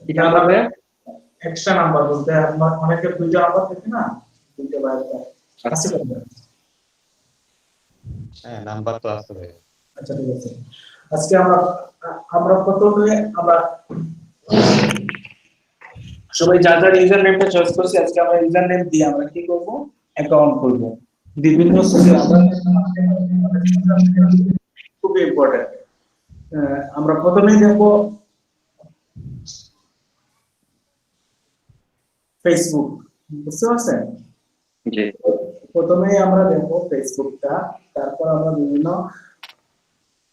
এখানে হবে extra number বলতে অনেকে দুইটা নাম্বার থাকে না, দুইটা বাইরে আছে কত? হ্যাঁ নাম্বার তো আছে ভাই। আচ্ছা ঠিক আছে, আজকে আমরা প্রথমে আমরা সবাই যার যার ইউজার নেমটা চয়েস করছি, আজকে আমরা ইউজার নেম দিয়ে আমরা কি করব, অ্যাকাউন্ট করব বিভিন্ন সোশ্যাল। খুব ইম্পর্টেন্ট। আমরা প্রথমেই দেখব ফেসবুক, বুঝতে পারছেন? জি প্রথমেই আমরা দেখব ফেসবুকটা, তারপর আমরা বিভিন্ন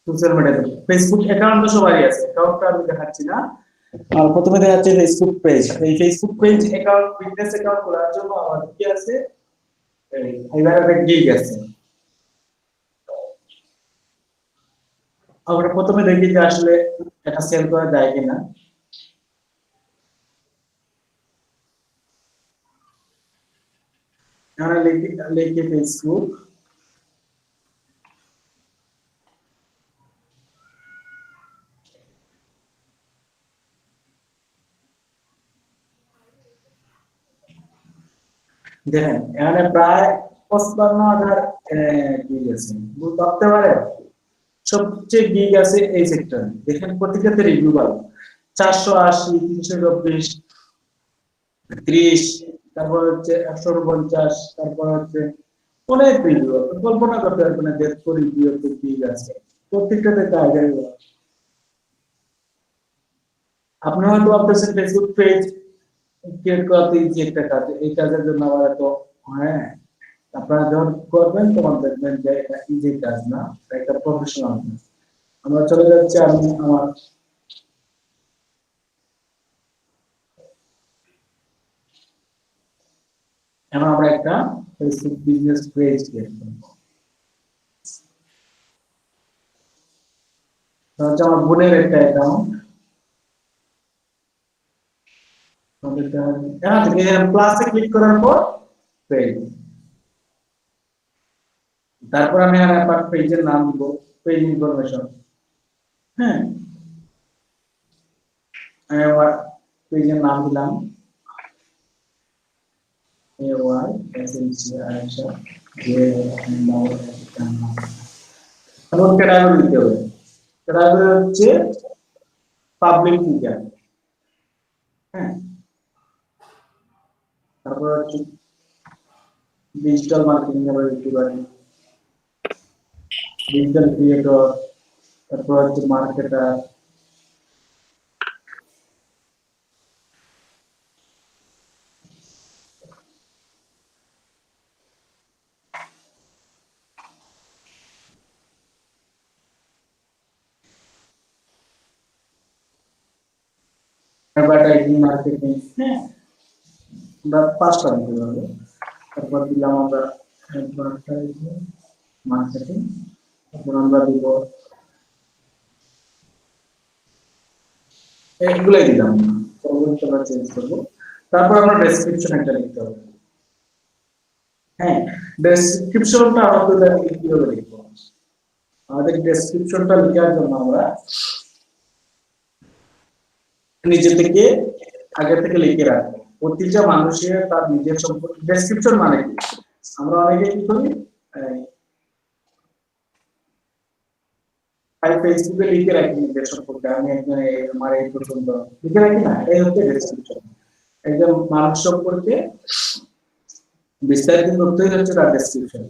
সোশ্যাল মিডিয়া দেখব। ফেসবুক অ্যাকাউন্ট তো সবারই আছে, অ্যাকাউন্টটা আমি দেখাচ্ছি না। আর প্রথমে দেখাচ্ছে ফেসবুক পেজ। এই Facebook page account, business account খোলার জন্য আমাদের কি আছে, এবারে একটা গিগ আছে। আমরা প্রথমে দেখি যে আসলে এটা সেল করা যায় কিনা। আমরা লিখি ফেসবুক, দেখেন এখানে প্রায় 55,000 গিগ আছে, ভাবতে পারে সবচেয়ে গিগ আছে এই সেক্টরে। দেখেন প্রত্যেকটাতে রিভিউ ভালো, 480, 324, 30, তারপর হচ্ছে 149, তারপর হচ্ছে অনেক রিভিউ। কল্পনা করতে পারবেন না যে রিভিউ গিগ আছে প্রত্যেকটাতে টাইগার। আপনি হয়তো ভাবতেছেন ফেসবুক পেজ ক্রিয়েট করাতে ইজি একটা কাজ, এই কাজের জন্য আবার এত, হ্যাঁ আপনারা যখন করবেন তখন দেখবেন যে এটা ইজি কাজ না, এটা একটা প্রফেশনাল কাজ। আমরা চলে যাচ্ছি, আমি আমার এখন আমরা একটা ফেসবুক বিজনেস পেজ ক্রিয়েট করব। হচ্ছে আমার বোনের একটা অ্যাকাউন্ট, এখান থেকে প্লাসে ক্লিক করার পর পেজ, তারপর আমি আমার পেজের নাম দিব, পেজ ইনফরমেশন। হ্যাঁ আমি আমার পেজের নাম দিলাম AY এসএনসি আয়শা, যে নাম আমার ক্যাটাগরি দিতে হবে। ক্যাটাগরি হচ্ছে পাবলিক ফিগার। হ্যাঁ তারপর হচ্ছে ডিজিটাল মার্কেটিং এর ইউটিউবার, ডিজিটাল ক্রিয়েটর, তারপর হচ্ছে মার্কেটার, অ্যাডভার্টাইজিং মার্কেটিং। হ্যাঁ আমরা পাঁচটা দিতে হবে। তারপর দিলাম আমরা অ্যাডভার্টাইজিং মার্কেটিং, তারপর আমরা দিব এগুলাই দিলাম, পরবর্তীটা চেঞ্জ করবো। তারপর আমরা ডেসক্রিপশন একটা লিখতে হবে। হ্যাঁ ডেসক্রিপশনটা আমাদের কিভাবে লিখবো, আমাদের ডেসক্রিপশনটা লেখার জন্য আমরা নিজে থেকে আগে থেকে লিখে রাখবো। প্রতিটা মানুষের তার নিজের সম্পর্কে ডেসক্রিপশন মানে কি, আমরা অনেকে কি করি ফেসবুকে লিখে রাখি নিজের সম্পর্কে, আমি একজন আমার এই পছন্দ লিখে রাখি না, এই হচ্ছে ডেসক্রিপশন। একজন মানুষ সম্পর্কে বিস্তারিত তথ্যই হচ্ছে তার ডেসক্রিপশন।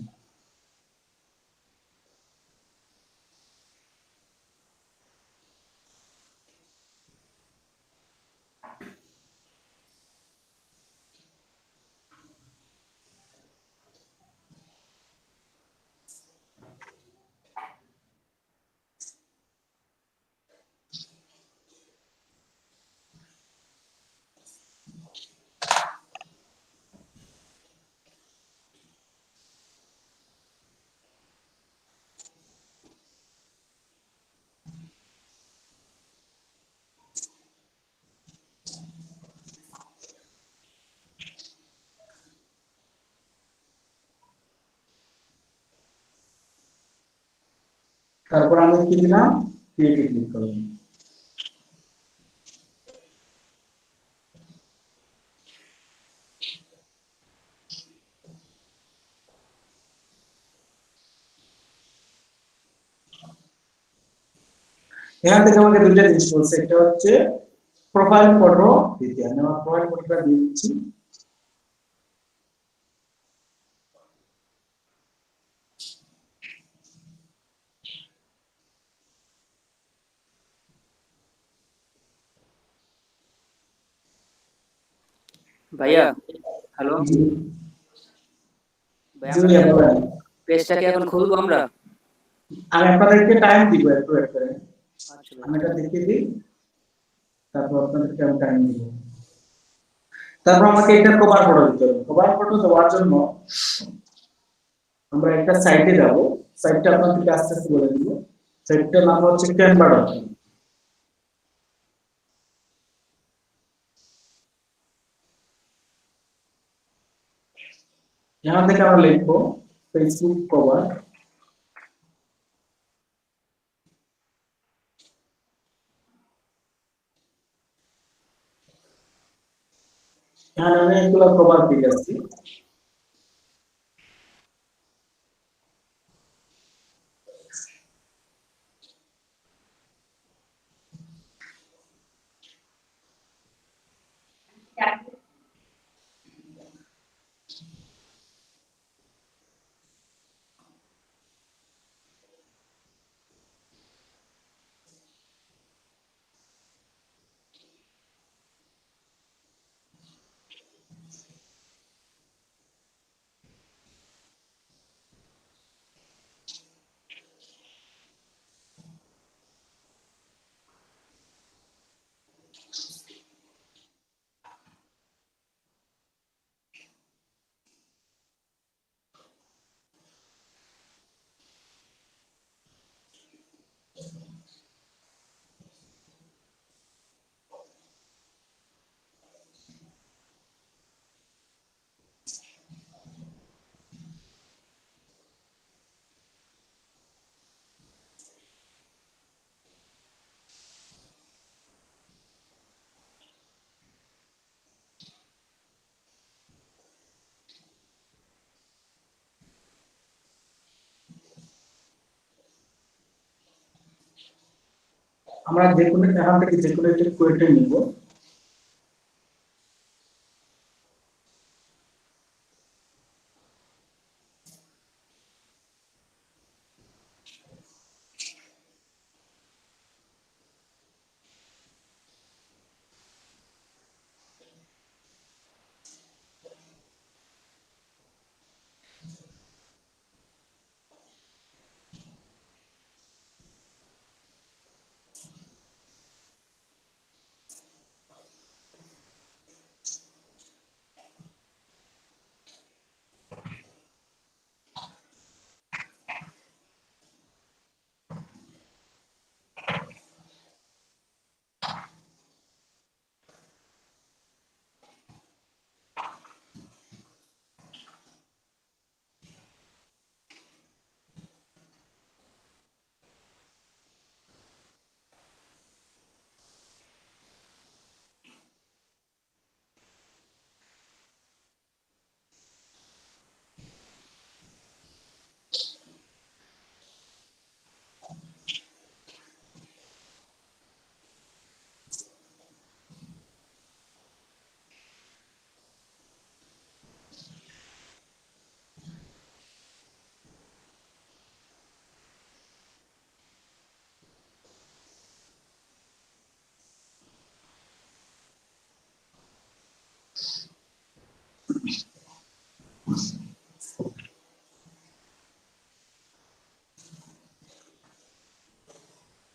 তারপর আমি কি দিলাম, ক্রিয়েট ক্লিক করলাম। এখান থেকে আমাকে দুইটা জিনিস বলছে, একটা হচ্ছে প্রোফাইল ফটো দিতে, আমি আমার প্রোফাইল ফটোটা দিয়ে দিচ্ছি। ভাইয়া হ্যালো জি ভাই, জি আমরা ভাইয়া বলেন। পেজটাকে এখন খুলবো আমরা? আমি আপনাদেরকে টাইম দিব, একটু ওয়েট করেন, আচ্ছা ভাই। আমি এটা দেখে দিই, তারপর আপনাদেরকে আমি টাইম দিব। তারপর আমাকে এটা কভার ফটো দিতে হবে। কভার ফটো দেওয়ার জন্য আমরা একটা সাইটে যাব, সাইটটা আপনাদেরকে আস্তে আস্তে বলে দিব। সাইটটার নাম হচ্ছে canva.com। এখান থেকে আমরা লিখবো ফেসবুক কভার। এখানে অনেকগুলো কভার পেজ আছে। আমরা যে কোনো এখান থেকে যে কোনো একটা কোয়েটে নিব।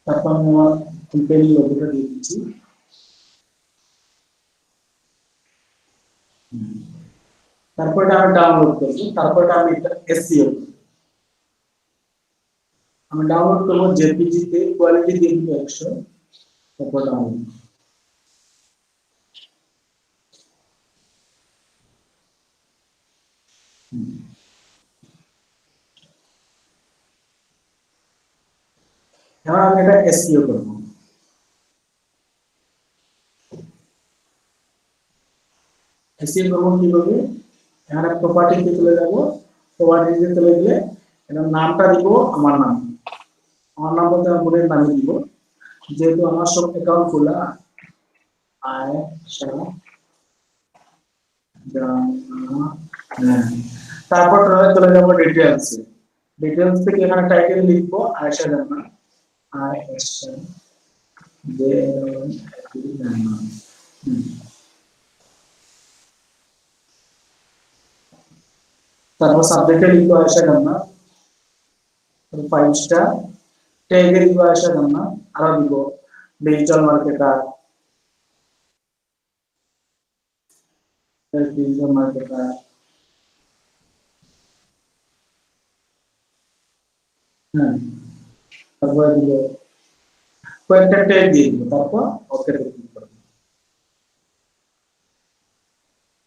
তারপর আমি আমার কোম্পানি লোগোটা দিয়ে দিচ্ছি। তারপর এটা আমি ডাউনলোড করব। তারপর এটা আমি এসইও আমি ডাউনলোড করব জেপিজি তে, কোয়ালিটি দিয়ে দিব 100। তারপর ডাউনলোড। এবার আমি এটা এসইও করব। এসইও করব কিভাবে? এখানে প্রপার্টিতে চলে যাব। প্রপার্টিতে চলে গেলে এটার নামটা দিব আমার নাম। আমার নাম বলতে আমার বোনের নামই দিব। যেহেতু আমার সব অ্যাকাউন্ট খোলা আয়েশা জান্নাত, হ্যাঁ। তারপর চলে যাবো ডিটেইলস। ডিটেইলস থেকে এখানে টাইটেল লিখবো আয়েশা জান্নাত, আয়েশা জান্নাত। তারপর সাবজেক্টে লিখবো আয়েশা জান্নাত, 5 স্টার। ট্যাগে লিখবো আয়েশা জান্নাত, আরো দিব ডিজিটাল মার্কেটার, ডিজিটাল মার্কেটার। হ্যাঁ, তারপরে দিব কয়েকটা ট্যাগ দিয়ে দিব, তারপর ওকে ক্লিক করব।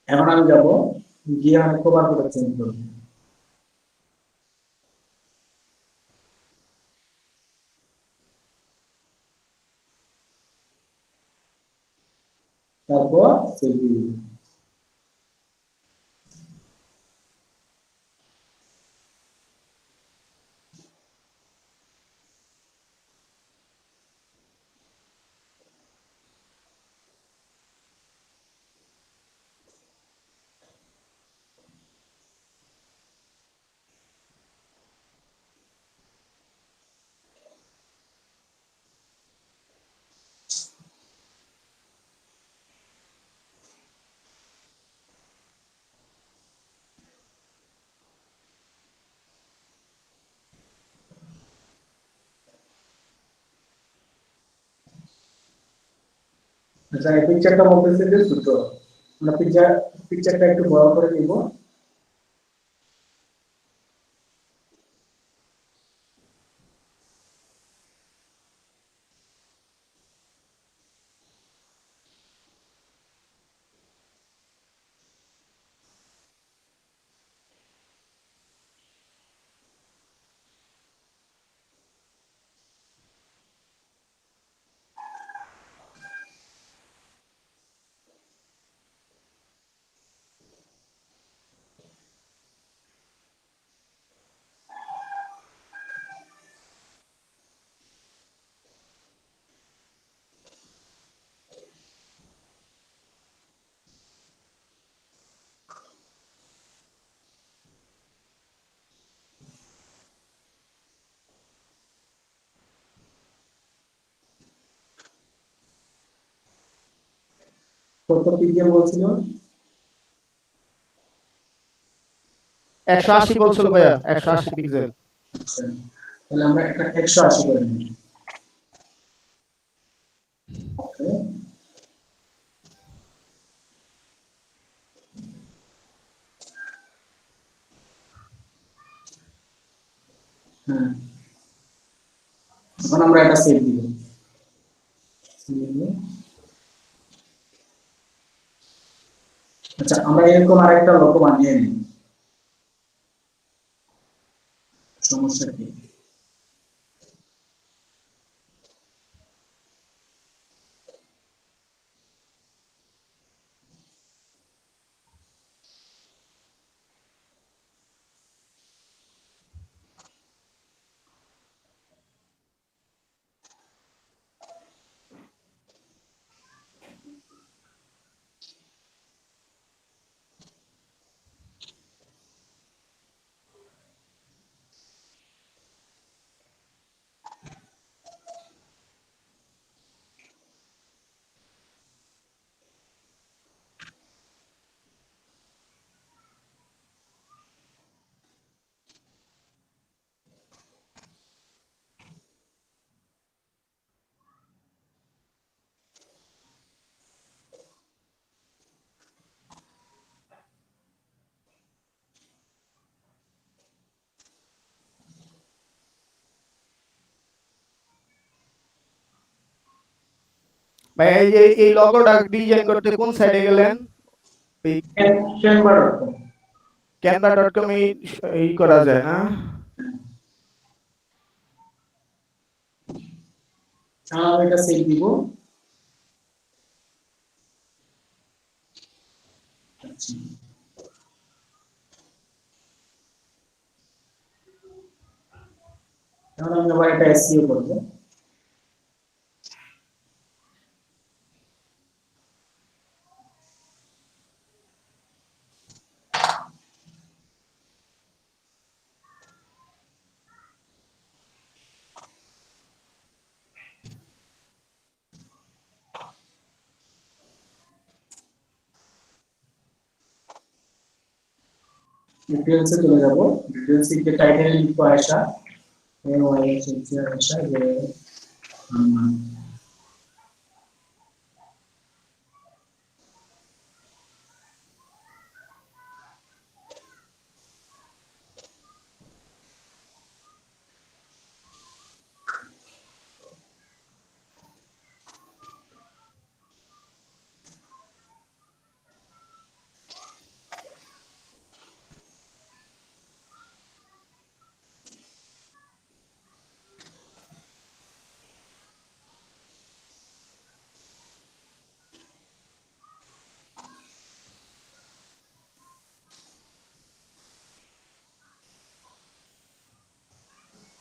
এখন আমি যাব গিয়ে আমি কভার করে চেঞ্জ করব। তারপর সেভ দিয়ে দিব। আচ্ছা, এই পিকচারটা বলতেছে যে ছোট, আমরা পিকচারটা একটু বড় করে নিব। কত পিক্সেল বলছিল? 180 বলছিল ভাইয়া, 180 পিক্সেল। আচ্ছা, তাহলে আমরা একটা 180 করে নিই। ওকে, হ্যাঁ। এখন আমরা এটা সেভ দিব। আচ্ছা, আমরা এরকম আরেকটা লোগো বানিয়ে নিই। সমস্যা কি? ভাই এই যে এই লোগোটা ডিজাইন করতে কোন সাইডে গেলেন? এই ক্যানভা.কম। canva.com এই করা যায় না? আমি এটা সেভ দিব। আচ্ছা, এখন আমি আবার এটা এসইও করব। ডিটেইলসে চলে যাব। ডিটেইলসে গিয়ে টাইটেল লিখবো আয়েশা, AYSHA আয়েশা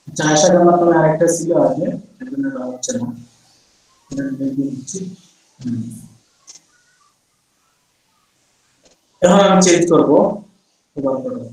যে আয়েশার মাধ্যমে আরেকটা ছিল আগে, এজন্য দেওয়া হচ্ছে না। এটা দেখিয়ে দিচ্ছি। এখন আমি চেঞ্জ করবো, এবার করবো।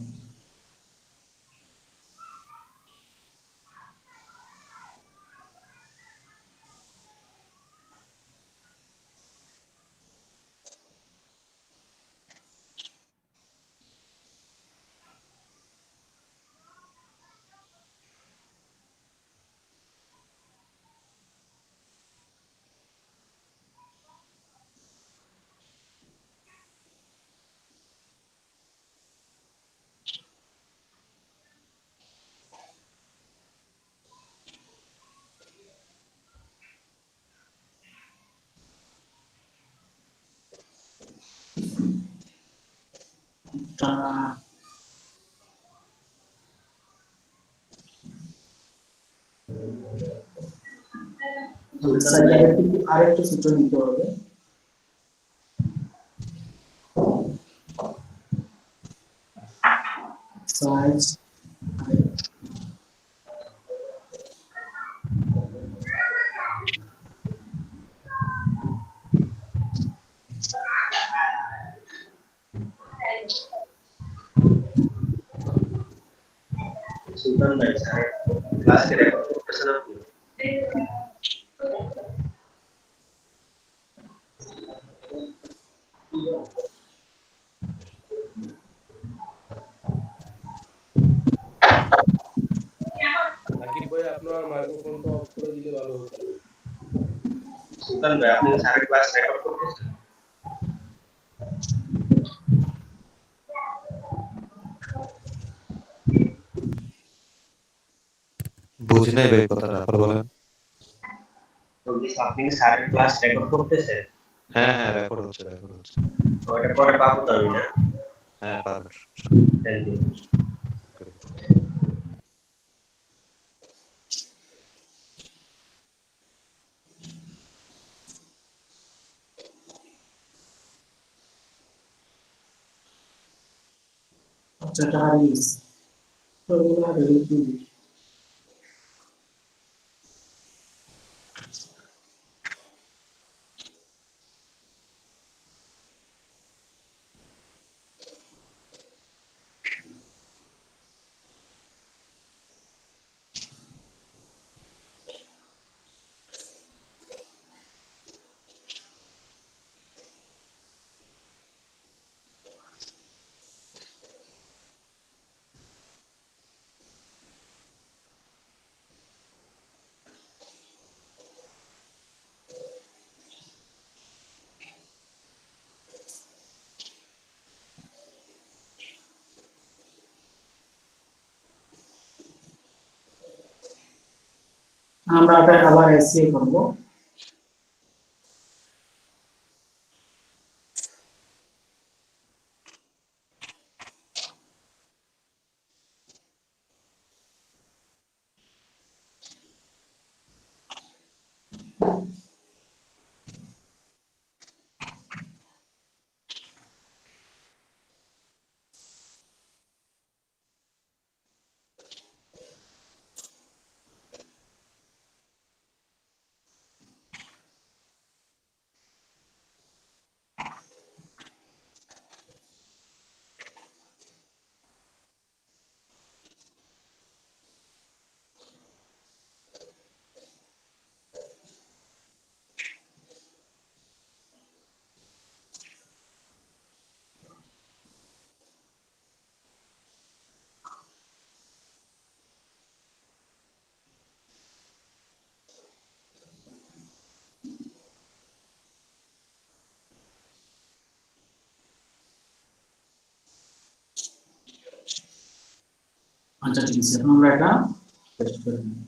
আরেকটু সূত্র নিতে হবে। সাইজ সুলতান ভাই স্যার ক্লাসে রেকর্ড করতেছেন আপনি? নাকি ভাই আপনার মাইক্রোফোনটা অফ করে দিলে ভালো হতো। সুলতান ভাই আপনি স্যারের ক্লাস রেকর্ড করতেছেন? বুঝি নাই ভাই কথাটা, আবার বলেন। বলছি আপনি কি স্যারের ক্লাস রেকর্ড করতেছেন? হ্যাঁ হ্যাঁ, রেকর্ড হচ্ছে, রেকর্ড হচ্ছে। ওটা পরে পাবো তো আমি না? হ্যাঁ পাবেন। Thank you. আচ্ছা, এটা হারিয়ে গেছে। তো এগুলো হারিয়ে গেছে। আমরা এটা আবার এসিয়ে করব। আচ্ছা ঠিক আছে, এখন আমরা এটা টেস্ট করে নিই।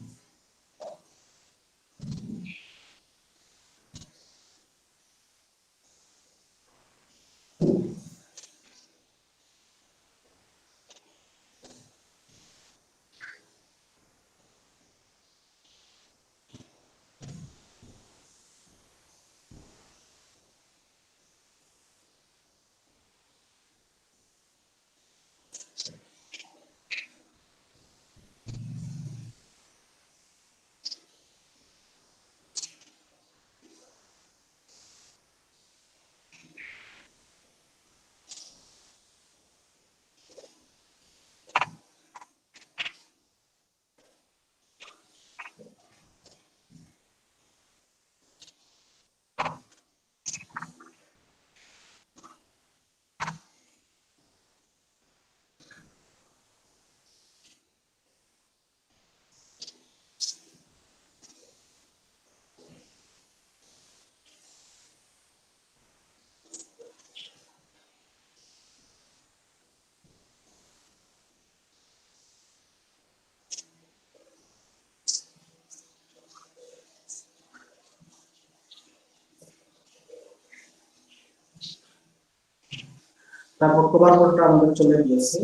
তারপর কভার ফটোটা আমাদের চলে গিয়েছে।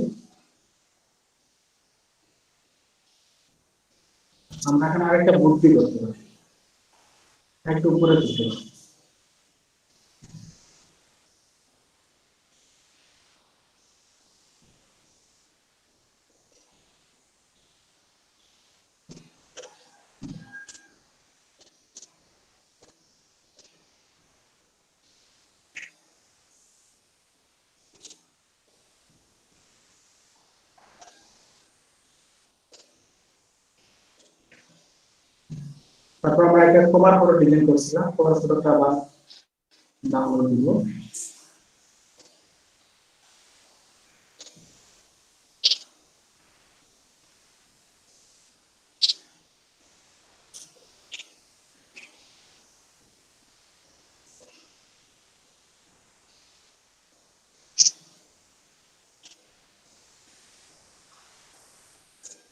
আমরা এখানে আরেকটা বুদ্ধি করতে পারি, একটু উপরে তুলতে পারি। তারপর আমরা একটা কভার ফটো ডিজাইন করছিলাম, কভার ফটোটা আবার ডাউনলোড দিব।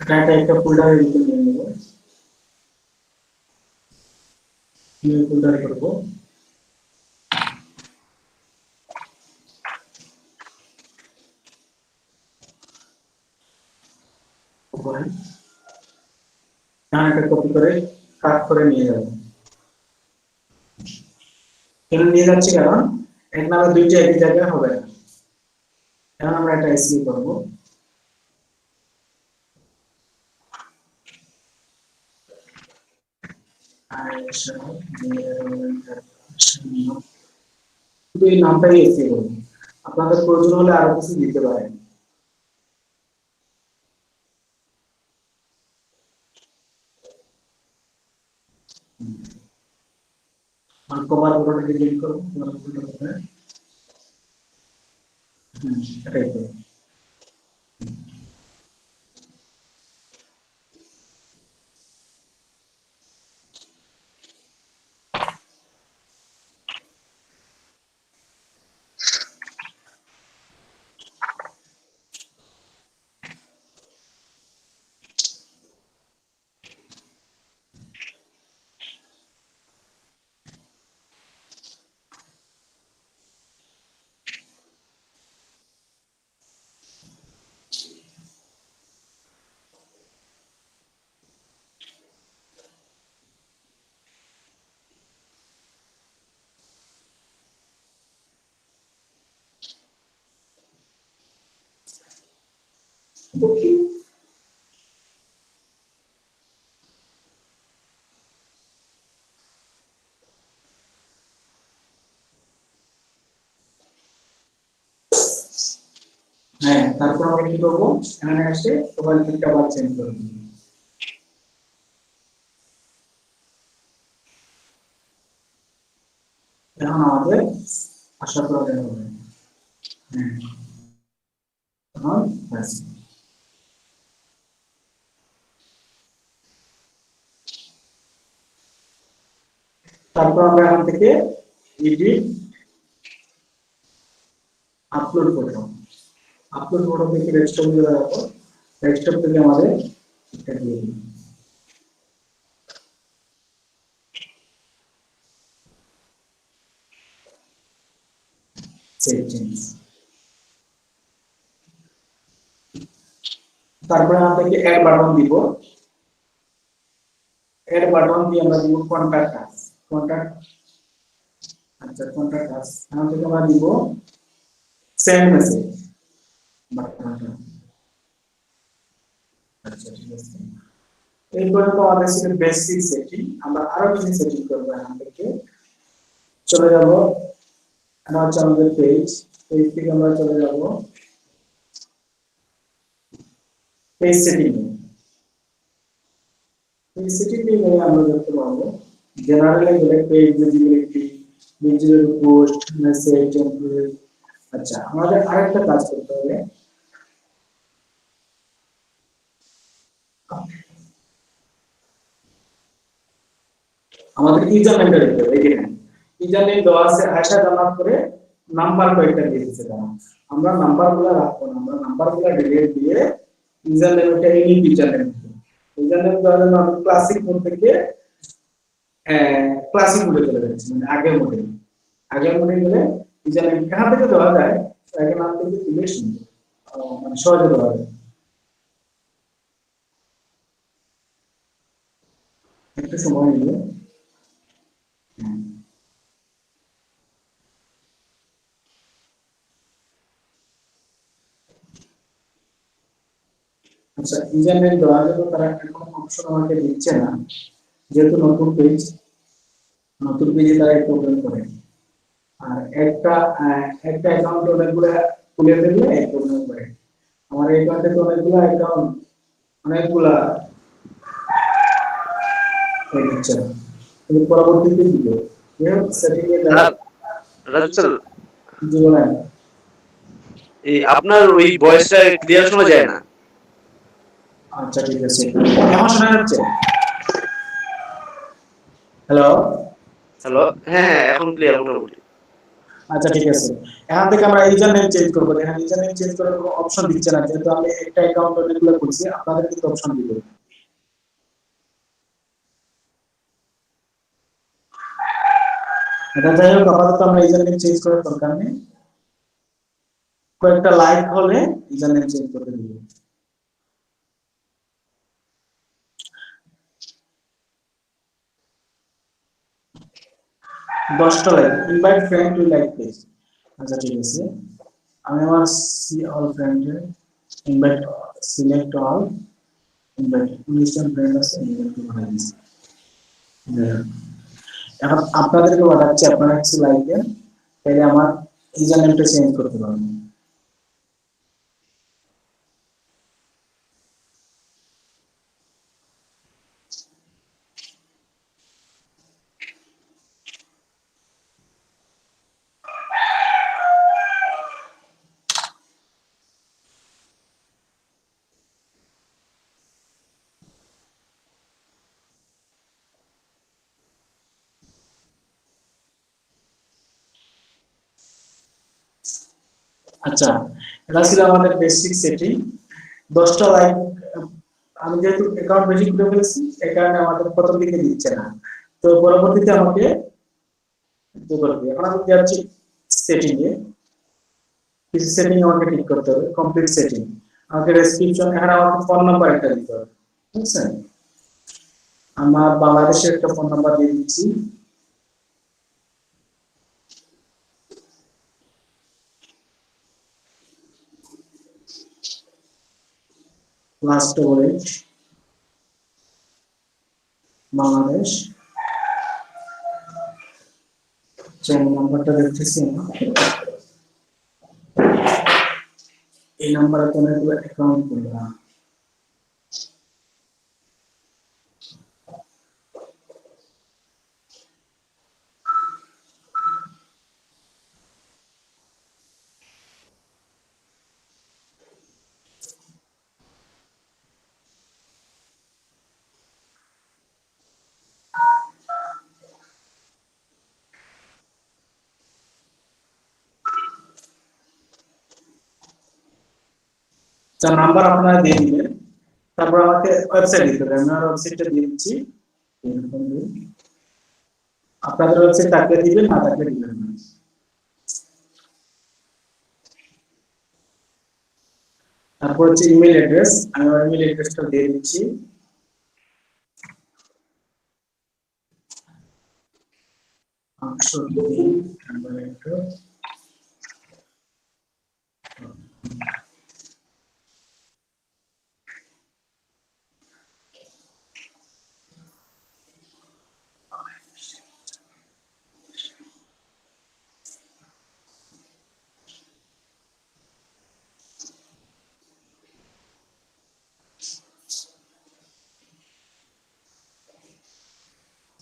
এটা একটা ফোল্ডারে নিয়ে নেব, নিউ ফোল্ডারে করব। উপরে এখানে একটা কপি করে কাট করে নিয়ে যাব। কেন নিয়ে যাচ্ছি, কারণ এক নামে দুইটা একই জায়গায় হবে না। এখন আমরা একটা এসইউ করব। শুধু এই নামটাই এসইউ করব, আপনাদের প্রয়োজন হলে আরো কিছু দিতে পারেন। কভার ফটোটা ডিলিট করব, এটাই তো। হ্যাঁ, তারপর আমরা কি করব, এখানে এসে প্রোফাইল পিকটা আবার চেঞ্জ করে দেব। এখন আমাদের আশা করা যায় হবে। হ্যাঁ, এখন ব্যাস। তারপর আমরা এখান থেকে এডিট আপলোড করব। আপলোড ফটো থেকে রেজিস্টার করে রাখবো। ডেস্কটপ থেকে আমাদের এটা দিয়ে দিন। সেটিংস, তারপরে আমাদেরকে অ্যাড বাটন দিব। অ্যাড বাটন দিয়ে আমরা দিব কন্টাক্ট আস, কন্টাক্ট, আচ্ছা কন্টাক্ট আস, এখান থেকে আমরা দিব সেন্ড মেসেজ বাটনটা। আচ্ছা ঠিক আছে, এরপরে তো আমাদের ছিল বেসিক সেটিং, আমরা আরো কিছু সেটিং করব। এখান থেকে চলে যাব, এটা হচ্ছে আমাদের পেজ, পেজ থেকে আমরা চলে যাব পেজ সেটিং। পেজ সেটিং এ গেলে আমরা দেখতে পাবো জেনারেলে গেলে page visibility, visible post, message, template. আচ্ছা আমাদের আরেকটা কাজ করতে হবে, আমাদের ইউজার নেমটা দিতে হবে। এখানে ইউজার নেম দেওয়া আছে, আশা ডাউনলোড করে নাম্বার কয়েকটা দিয়ে দিতে হবে। আমরা নাম্বারগুলো রাখবো না, আমরা নাম্বারগুলো ডিলিট দিয়ে ইউজার নেমটা ইউনিক ইউজার নেম দিব। ইউজার নেম দেওয়ার জন্য আমি ক্লাসিক মোড থেকে ক্লাসিক মোডে চলে যাচ্ছি, মানে আগের মোডে। আগের মোডে গেলে ইউজার নেম এখান থেকে দেওয়া যায়, আগের নাম থেকে তুলে শুনবো, মানে সহজে দেওয়া যায়। একটু সময় নিয়ে আচ্ছা ইউজার নেম দেওয়ার জন্য তারা কোনো অপশন আমাকে দিচ্ছে না, যেহেতু নতুন পেজ, নতুন পেজে তারা এই প্রবলেম করে। আর একটা অ্যাকাউন্টে অনেকগুলো খুলে ফেললে এই প্রবলেম করে। আমার এই অ্যাকাউন্টে তো অনেকগুলো অ্যাকাউন্ট, অনেকগুলা হয়ে যাচ্ছে, কিন্তু পরবর্তীতে দিব সেটিং এ যাই। রাজুল, জি বলেন। এই আপনার ওই ভয়েসটা ক্লিয়ার শোনা যায় না। আচ্ছা ঠিক আছে, এখন শোনা যাচ্ছে? হ্যালো, হ্যালো, হ্যাঁ হ্যাঁ, এখন ক্লিয়ার মোটামুটি। আচ্ছা ঠিক আছে, এখান থেকে আমরা ইউজার নেম চেঞ্জ করব। এখানে ইউজার নেম চেঞ্জ করার কোনো অপশন দিচ্ছে না, যেহেতু আমি একটা অ্যাকাউন্ট অনেকগুলো করছি, আপনাদের কিন্তু অপশন দিবে। এটা যাই হোক, আপাতত আমরা ইউজার নেম চেঞ্জ করার দরকার নেই, কয়েকটা লাইক হলে ইউজার নেম চেঞ্জ করে দিব। দশটা like, invite friend to like page. আচ্ছা ঠিক আছে, আমি আমার সি অল ফ্রেন্ডে ইনভাইট, সিলেক্ট অল, ইনভাইট 19 জন ফ্রেন্ড আছে, ইনভাইট বানাই দিয়েছি। এখন আপনাদেরকে বানাচ্ছি, আপনারা কিছু লাইক দেন, তাহলে আমার ইউজার নেমটা চেঞ্জ করতে পারবেন। আচ্ছা এটা ছিল আমাদের বেসিক সেটিং। 10টা লাইক, আমি যেহেতু অ্যাকাউন্ট বেশি করে ফেলছি এই কারণে আমাদের প্রথম দিকে দিচ্ছে না, তো পরবর্তীতে আমাকে করবে। এখন আমি যাচ্ছি সেটিং এ, কিছু সেটিং আমাকে ঠিক করতে হবে, কমপ্লিট সেটিং। আমাকে ডেসক্রিপশন, এখানে আমাকে ফোন নাম্বার একটা দিতে হবে, বুঝছেন? আমার বাংলাদেশের একটা ফোন নাম্বার দিয়ে দিচ্ছি। লাস্ট বলে বাংলাদেশ, যে নাম্বারটা দেখতেছি না, এই নাম্বারে তো অনেকগুলো অ্যাকাউন্ট করবা। আচ্ছা নাম্বার আপনারা দিয়ে দিবেন, তারপর আমাকে ওয়েবসাইট দিতে হবে, আমি আমার ওয়েবসাইটটা দিয়ে দিচ্ছি। আপনাদের ওয়েবসাইট থাকলে দিবেন, না থাকলে দিবেন না। তারপর হচ্ছে ইমেল অ্যাড্রেস, আমি আমার ইমেল অ্যাড্রেসটা দিয়ে দিচ্ছি।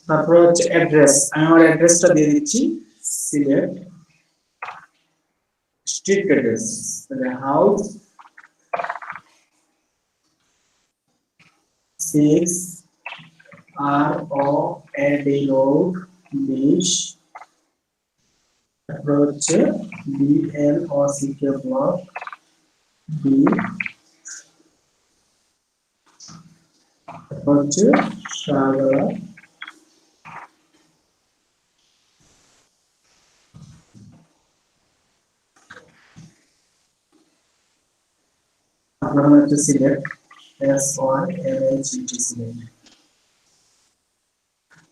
তারপর হচ্ছে অ্যাড্রেস, আমি আমার অ্যাড্রেসটা দিয়ে দিচ্ছি। সিলেট স্ট্রিট অ্যাড্রেস, মানে হাউস 6 ROAD রোড 20, তারপর হচ্ছে BLOCK ব্লক বি, তারপর হচ্ছে সাগরা, আপনার হচ্ছে সিলেট SYLHT সিলেট।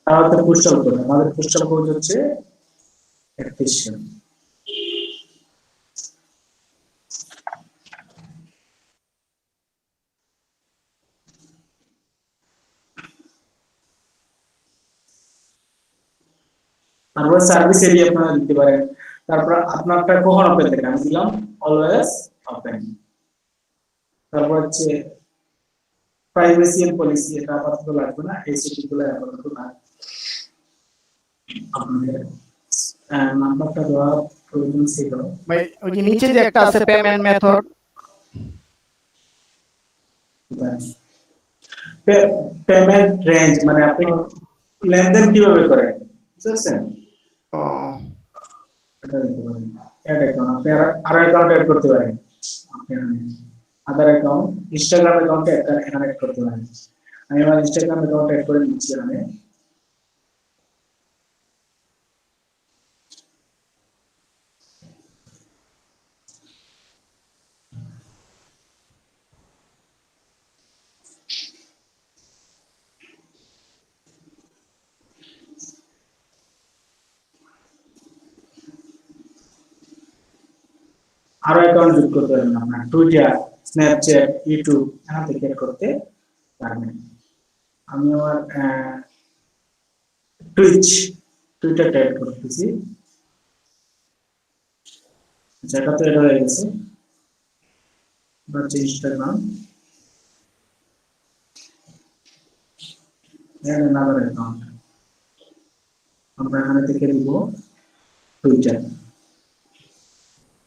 তাহলে পোস্টাল কোড, আমাদের পোস্টাল কোড হচ্ছে 31। তারপর সার্ভিস এরিয়া আপনারা দিতে পারেন। তারপর আপনারটা কখন ওপেন থাকে, আমি দিলাম অলওয়েজ ওপেন। তারপর হচ্ছে প্রাইভেসি এন্ড পলিসি, এটা আপাতত লাগবে না, এই সেটিংগুলো আপাতত লাগবে। আপনাদের নাম্বারটা দেওয়া প্রয়োজন ছিল ভাই ওই যে নিচে যে একটা আছে পেমেন্ট মেথড, পেমেন্ট রেঞ্জ, মানে আপনি লেনদেন কিভাবে করেন বুঝছেন, এটা দিতে পারেন। অ্যাড অ্যাকাউন্ট, আপনি আর অ্যাকাউন্ট অ্যাড করতে পারেন, আপনি আধার অ্যাকাউন্ট, ইনস্টাগ্রাম অ্যাকাউন্টে এখানে অ্যাড করতে পারেন। আমি আমার ইনস্টাগ্রাম অ্যাকাউন্ট অ্যাড করে নিচ্ছি এখানে। আরো অ্যাকাউন্ট যুক্ত করতে পারবেন, আপনার টুইটার, স্ন্যাপচ্যাট, ইউটিউব এখান থেকে অ্যাড করতে পারবেন। আমি আমার টুইটারটা অ্যাড করতেছি, যেটা তো এটা হয়ে গেছে। হচ্ছে ইনস্টাগ্রাম, আদার অ্যাকাউন্ট, আমরা এখানে থেকে দিব টুইটার,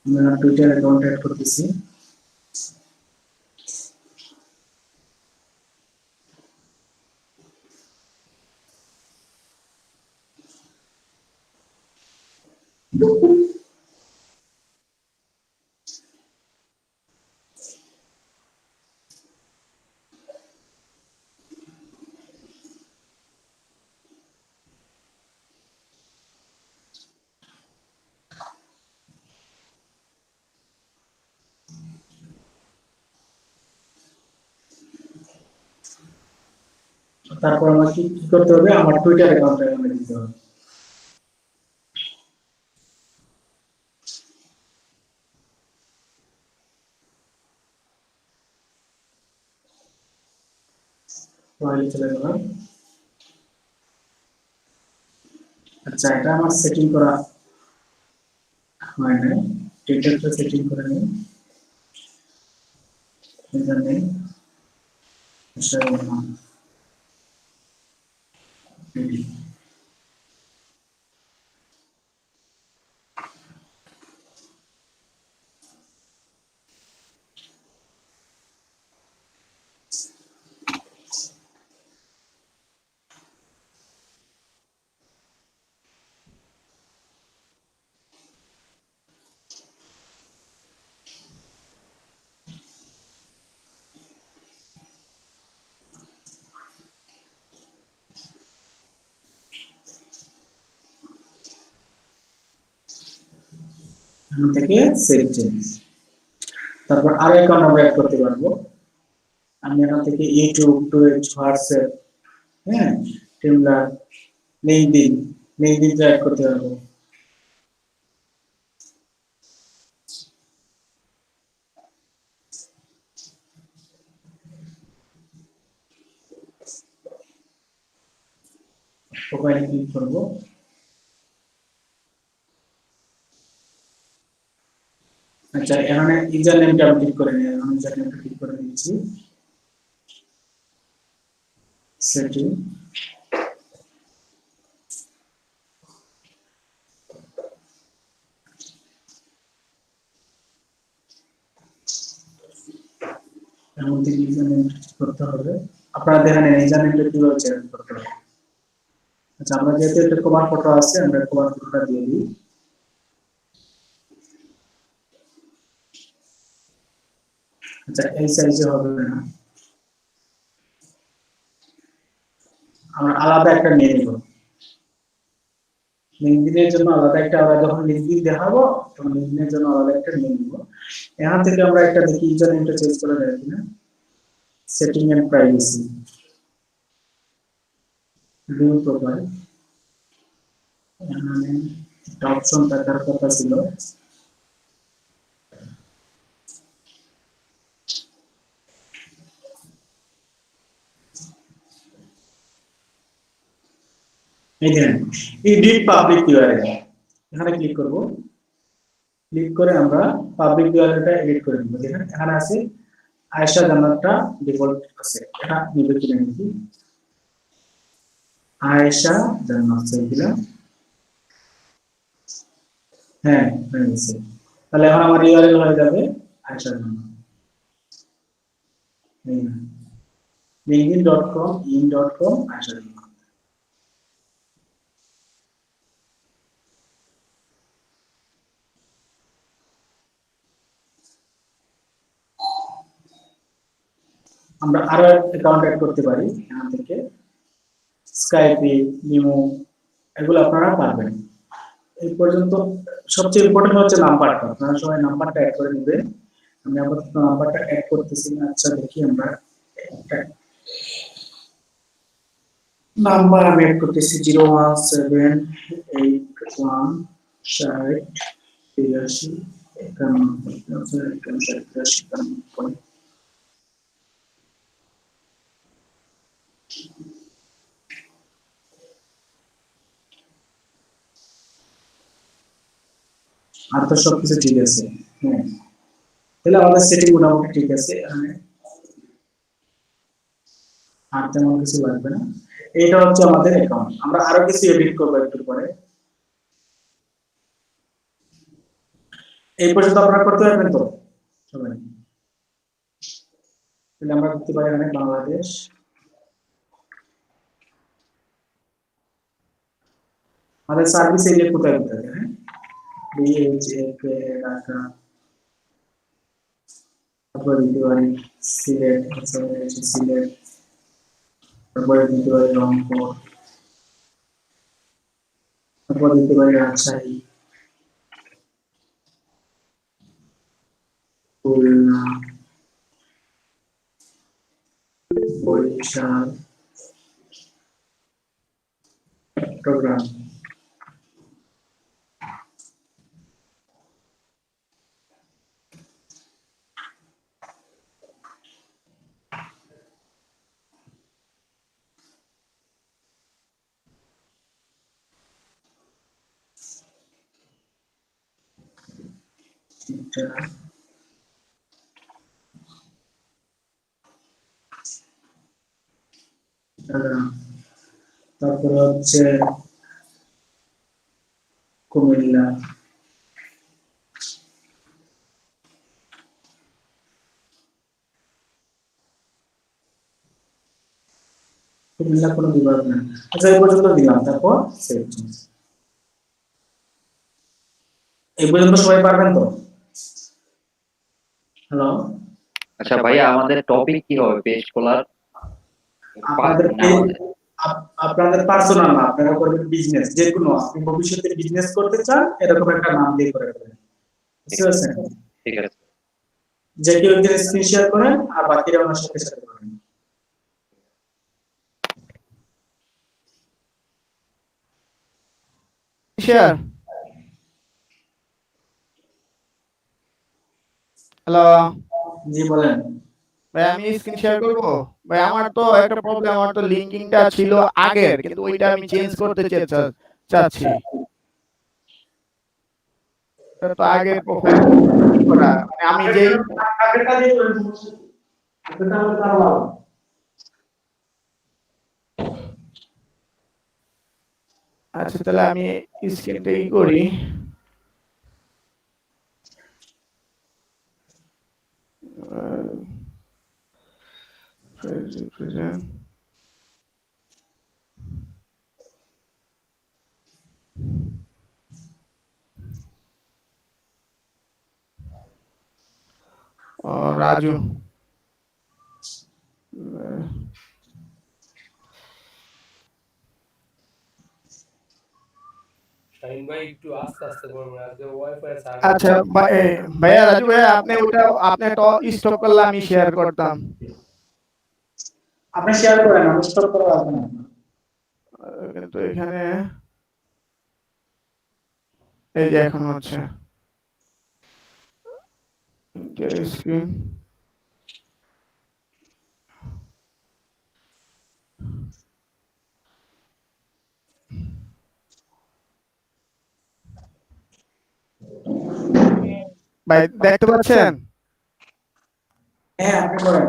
আমরা টুইটার অ্যাকাউন্ট অ্যাড করতেছি। তারপর আমাকে কি করতে হবে, আমার টুইটার অ্যাকাউন্টটা এখানে দিতে হবে। ফাইলে চলে গেলাম। আচ্ছা, এটা আমার সেটিং করা হয় নাই, টুইটারটা সেটিং করে নিই। এখানে ইনস্টাগ্রাম এখান থেকে সেভ চেঞ্জ, তারপর আরো অ্যাকাউন্ট আমরা অ্যাড করতে পারবো। আমি এখান থেকে ইউটিউব, টুইচ, হোয়াটসঅ্যাপ, হ্যাঁ, টিমলার, লিঙ্কডিন অ্যাড করতে পারবো। প্রোফাইলে ক্লিক করবো। আচ্ছা, এখানে ইউজার নেমটা আমি ক্লিক করে নিই, আমি ইউজার নেমটা ক্লিক করে দিচ্ছি। সেটিং, এমন থেকে ইউজার নেম করতে হবে। আপনারা দেখেন ইউজার নেমটা কিভাবে চেঞ্জ করতে হবে। আচ্ছা, আমরা যেহেতু একটা কভার ফটো আছে, আমরা কভার ফটোটা দিয়ে দিই। আচ্ছা, এই সাইজে হবে না, আমরা আলাদা একটা নিয়ে নিব। লিঙ্কডিনের জন্য আলাদা একটা, আমরা যখন লিঙ্কডিন দেখাবো তখন লিঙ্কডিনের জন্য আলাদা একটা নিয়ে নিব। এখান থেকে আমরা একটা দেখি ইউজার নেমটা চেঞ্জ করে দেয় কিনা। Setting and privacy, view profile, এখানে একটা অপশন থাকার কথা ছিল। এডিট পাবলিক ইউআরএল, এখানে ক্লিক করব। ক্লিক করে আমরা পাবলিক ইউআরএলটা এডিট করে দেব। দেখেন এখানে আছে আয়েশা জান্নাতটা ডিফল্ট আছে, এটা নিবে কিনা দেখি। আয়েশা জান্নাত দিলাম, হ্যাঁ হয়ে গেছে। তাহলে এখন আমার ইউআরএল হয়ে যাবে আয়েশা জান্নাত, linkedin.com in.com আয়েশা জান্নাত। আমরা আরো অ্যাকাউন্ট অ্যাড করতে পারি এখান থেকে, স্কাইপে, ইমো, এগুলো আপনারা পারবেন। এই পর্যন্ত সবচেয়ে ইম্পর্টেন্ট হচ্ছে নাম্বারটা, আপনারা সবাই নাম্বারটা অ্যাড করে নেবেন। আমি আপাতত নাম্বারটা অ্যাড করতেছি না। আচ্ছা, দেখি আমরা নাম্বার আমি অ্যাড করতেছি 0178681 আর তো সবকিছু ঠিক আছে। হ্যাঁ, তাহলে আমাদের সেটিং মোটামুটি ঠিক আছে। আর তেমন কিছু লাগবে না। এটা হচ্ছে আমাদের অ্যাকাউন্ট। আমরা আরো কিছু এডিট করবো একটু পরে। এই পর্যন্ত আপনারা করতে পারবেন তো সবাই? তাহলে আমরা করতে পারি এখানে বাংলাদেশ, আমাদের সার্ভিস এরিয়া কোথায় কোথায়, হ্যাঁ, BHF ঢাকা, তারপর দিতে পারি সিলেট, সিলেট, তারপরে দিতে পারি রংপুর, তারপর দিতে পারি রাজশাহী, খুলনা, বরিশাল, চট্টগ্রাম। তারপরে হচ্ছে কুমিল্লা, কুমিল্লা কোনো বিভাগ না। আচ্ছা, এই পর্যন্ত দিলাম, তারপর সেভ চেঞ্জ। এই পর্যন্ত সবাই পারবেন তো? হ্যালো, আচ্ছা ভাইয়া, আমাদের টপিক কি হবে পেজ খোলার? আপনাদের আপনাদের পার্সোনাল না, আপনারা করবেন বিজনেস। যে কোনো আপনি ভবিষ্যতে বিজনেস করতে চান এরকম একটা নাম দিয়ে করে দেবেন। বুঝতে পারছেন? ঠিক আছে। যে কেউ একদিন স্ক্রিন শেয়ার করেন আর বাকিরা ওনার সাথে সাথে করেন। শেয়ার। হ্যালো জি বলেন। ভাই, আমি স্ক্রিন শেয়ার করব? ভাই আমার তো একটা প্রবলেম, আমার তো লিংকিংটা ছিল আগের, কিন্তু ওইটা আমি চেঞ্জ করতে চাচ্ছি। এটা তো আগের প্রোফাইল করা, মানে আমি যেই আগেরটা দিয়ে করেন, আগেরটা হলে তার ভালো। আচ্ছা তাহলে আমি স্ক্রিনটা ই করি। প্রেজেন্ট রাজু। শাহিন ভাই একটু আস্তে আস্তে করবেন, আজকে ওয়াইফাই আচ্ছা ভাইয়া, রাজু ভাইয়া, আপনি ওটা আপনি তো স্টপ করলে আমি শেয়ার করতাম। আপনি শেয়ার করেন, আমি স্টপ করে রাখবেন। কিন্তু এখানে এই যে এখন হচ্ছে স্ক্রিন। ভাই দেখতে পাচ্ছেন? হ্যাঁ আপনি করেন।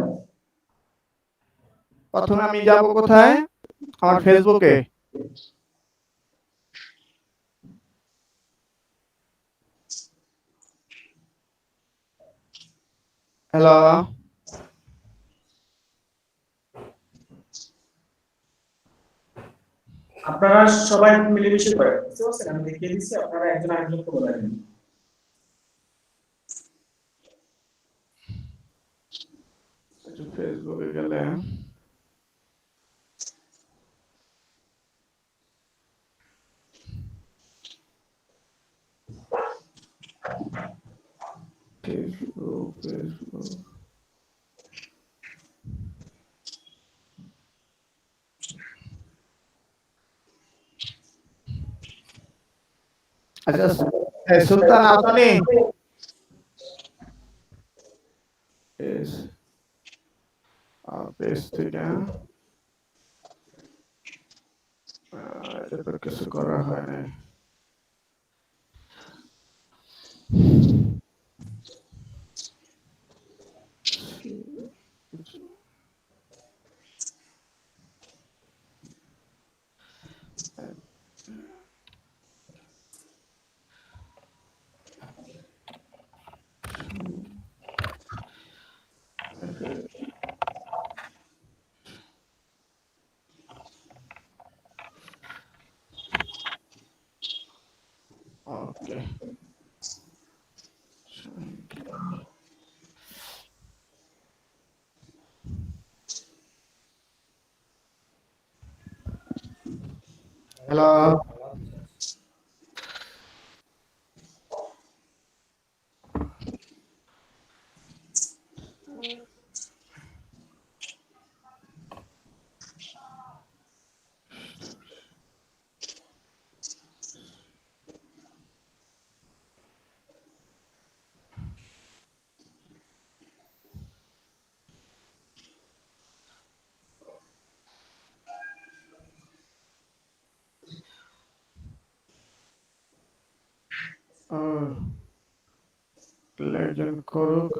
প্রথমে আমি যাব কোথায়? আমার ফেসবুকে। হ্যালো, আপনারা সবাই মিলেমিশে করেন, বুঝতে পারছেন? আমি দেখিয়ে দিচ্ছি, আপনারা একজন আরেকজনকে বলেন। ফেসবুকে গেলে ফেসবুক। আচ্ছা, সুলতান আপনি পেজ থেকে এটা তো কিছু করা হয় না। ওকে, হ্যালো। লেজেন্ড করুক।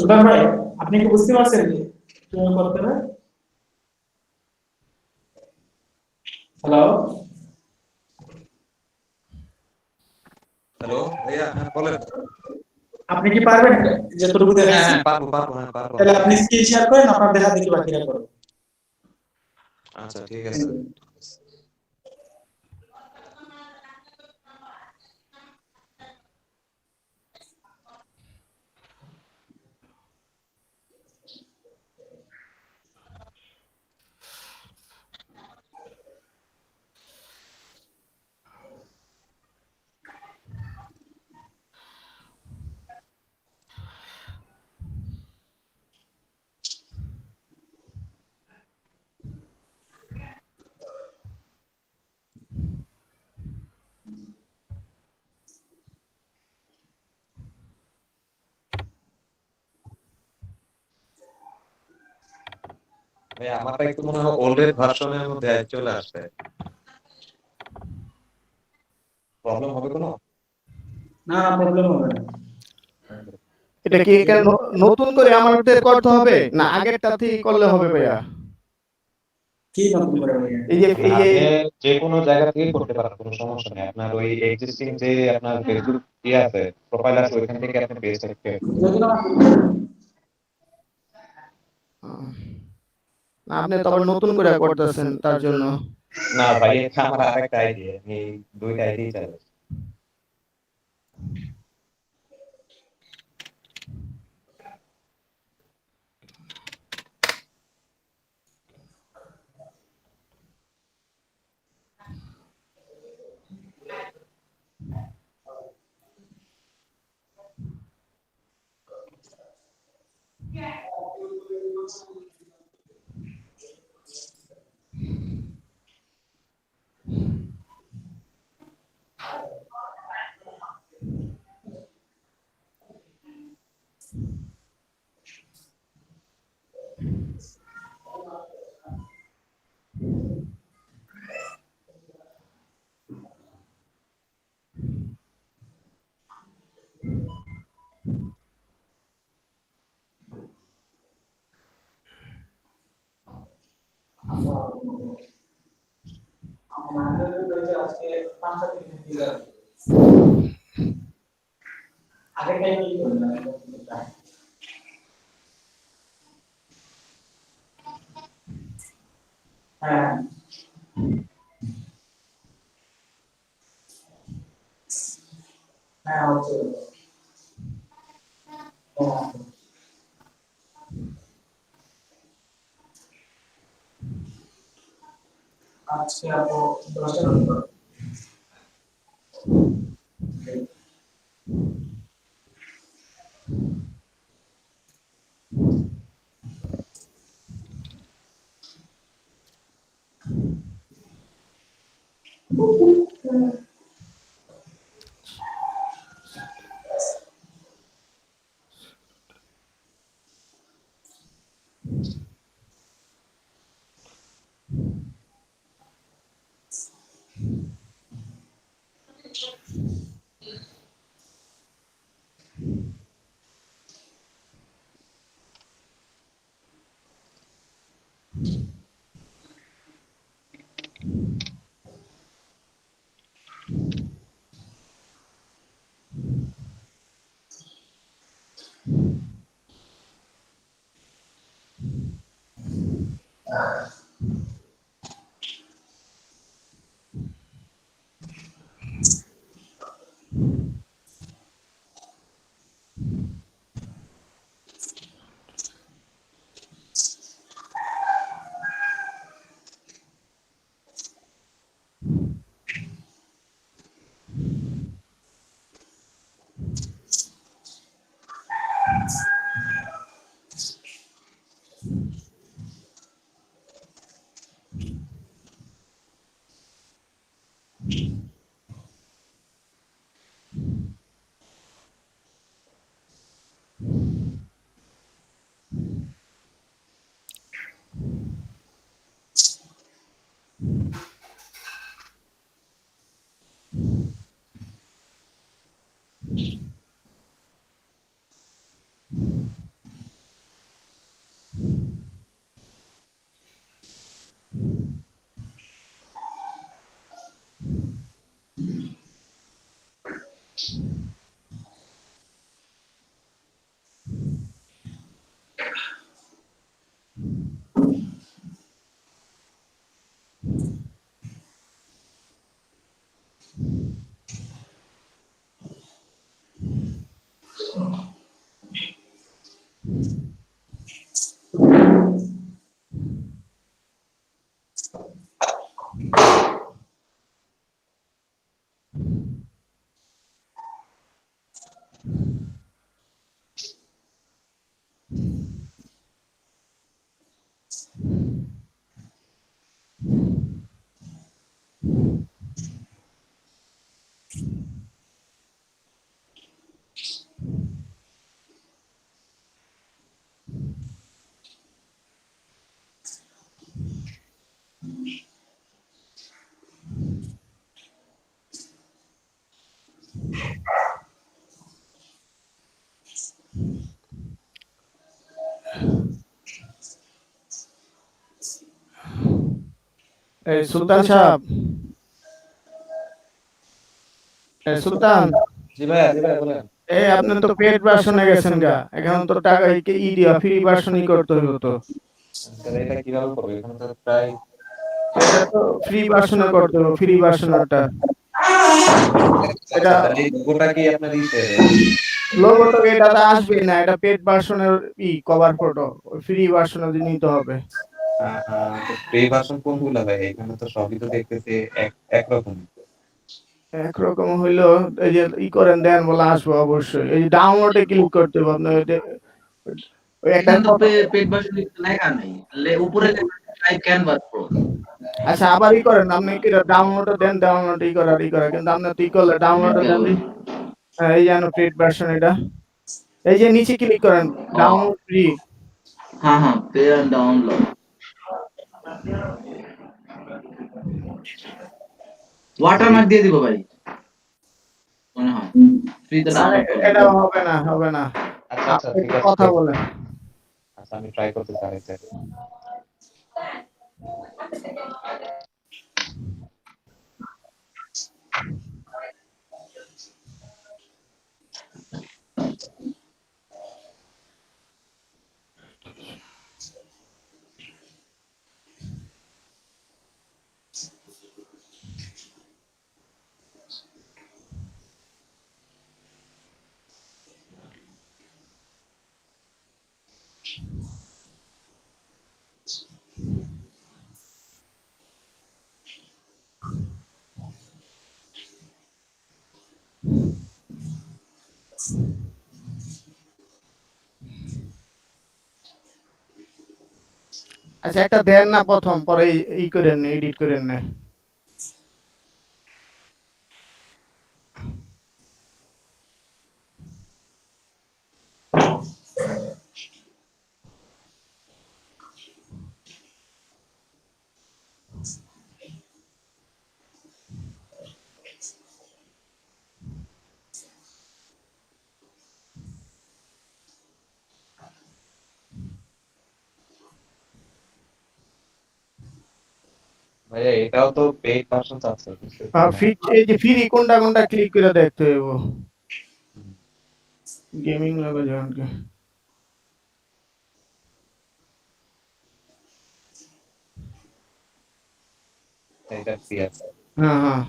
সুলতান ভাই, আপনি কি বুঝতে পারছেন যে কিভাবে করতে হবে? হ্যালো, হ্যালো ভাইয়া, হ্যাঁ বলেন। আপনি কি পারবেন যতটুকু হ্যাঁ দেখাচ্ছি? হ্যাঁ পারবো পারবো, হ্যাঁ পারবো। তাহলে আপনি স্ক্রিন শেয়ার করেন, আপনার দেখা দেখি বাকিরা করুন। আচ্ছা ঠিক আছে। ভাই আমারটা একটু মনে হয় ওল্ডের ভার্সনের মধ্যে চলে আসছে। প্রবলেম হবে কোনো? না, প্রবলেম হবে না। এটা কি নতুন করে আমাদের করতে হবে না আগেরটাতেই করলে হবে ভাইয়া? কি নতুন করে ভাইয়া? এই যে আপনি যে কোনো জায়গা থেকে করতে পারেন, কোনো সমস্যা নেই। আপনার ওই এক্সিস্টিং যে আপনার ফেসবুক আছে, প্রোফাইল আছে, ওইখান থেকে আপনি পেজটাকে। না, আপনি তো আবার নতুন করে করতেছেন তার জন্য। না ভাই, এটা আমার আরেকটা আইডি, আমি দুইটা আইডি চালাই। আগে টাইম কি করবেন? হ্যাঁ, হ্যাঁ হচ্ছে। আজকে আপু 10টা নম্বর। এই সুলতান সাহেব, সুলতান, জি ভাই বলেন। এই আপনি তো পেড ভার্সনে গেছেন গা, এখন তো টাকা ই দিয়া ফ্রি ভার্সনই করতে হইব তো। তাহলে এটা কিভাবে করবো? এখানে তো প্রায় এটা তো ফ্রি ভার্সনে করতে হবে, ফ্রি ভার্সনেরটা। এটা আচ্ছা, তাহলে এই লোগোটা কি আপনার ইতে লোগো তো এটাতে আসবে না, এটা পেড ভার্সনের কভার ফটো, ফ্রি ভার্সনে নিতে হবে। ফ্রি ভার্সন কোনগুলো ভাই? এখানে তো সবই তো দেখতেছি একরকম। একরকম হইলো এই যে করেন দেন বলে আসবো অবশ্যই, এই যে ডাউনলোডে ক্লিক করতে হবে আপনার। ওই একটা এখানে তো পেড ভার্সন লেখা নেই, উপরে টাইপ ক্যানভাস প্রো। আচ্ছা আবার করেন, আপনি কি ডাউনলোডে দেন, ডাউনলোড করার কিন্তু আপনি তুই করলে ডাউনলোডে দেন। এই জানো পেড ভার্সন এটা, এই যে নিচে ক্লিক করেন ডাউনলোড ফ্রি। হ্যাঁ পে এন্ড ডাউনলোড। ওয়াটারমার্ক দিয়ে দিব ভাই মনে হয়, ফ্রিতে ডাউনলোড করব। এটা হবে না। আচ্ছা ঠিক আছে, কথা বলেন। আচ্ছা আমি ট্রাই করতে চাই এটা। আচ্ছা একটা দেন না প্রথম, পরে করেন, এডিট করেন না। ভাইয়া এটাও তো পেইড ভার্সন আছে। এই যে ফ্রি কোনটা কোনটা ক্লিক করে দেখতে হইব। গেমিং লাগা জানকে এটা ফ্রি আছে। হ্যাঁ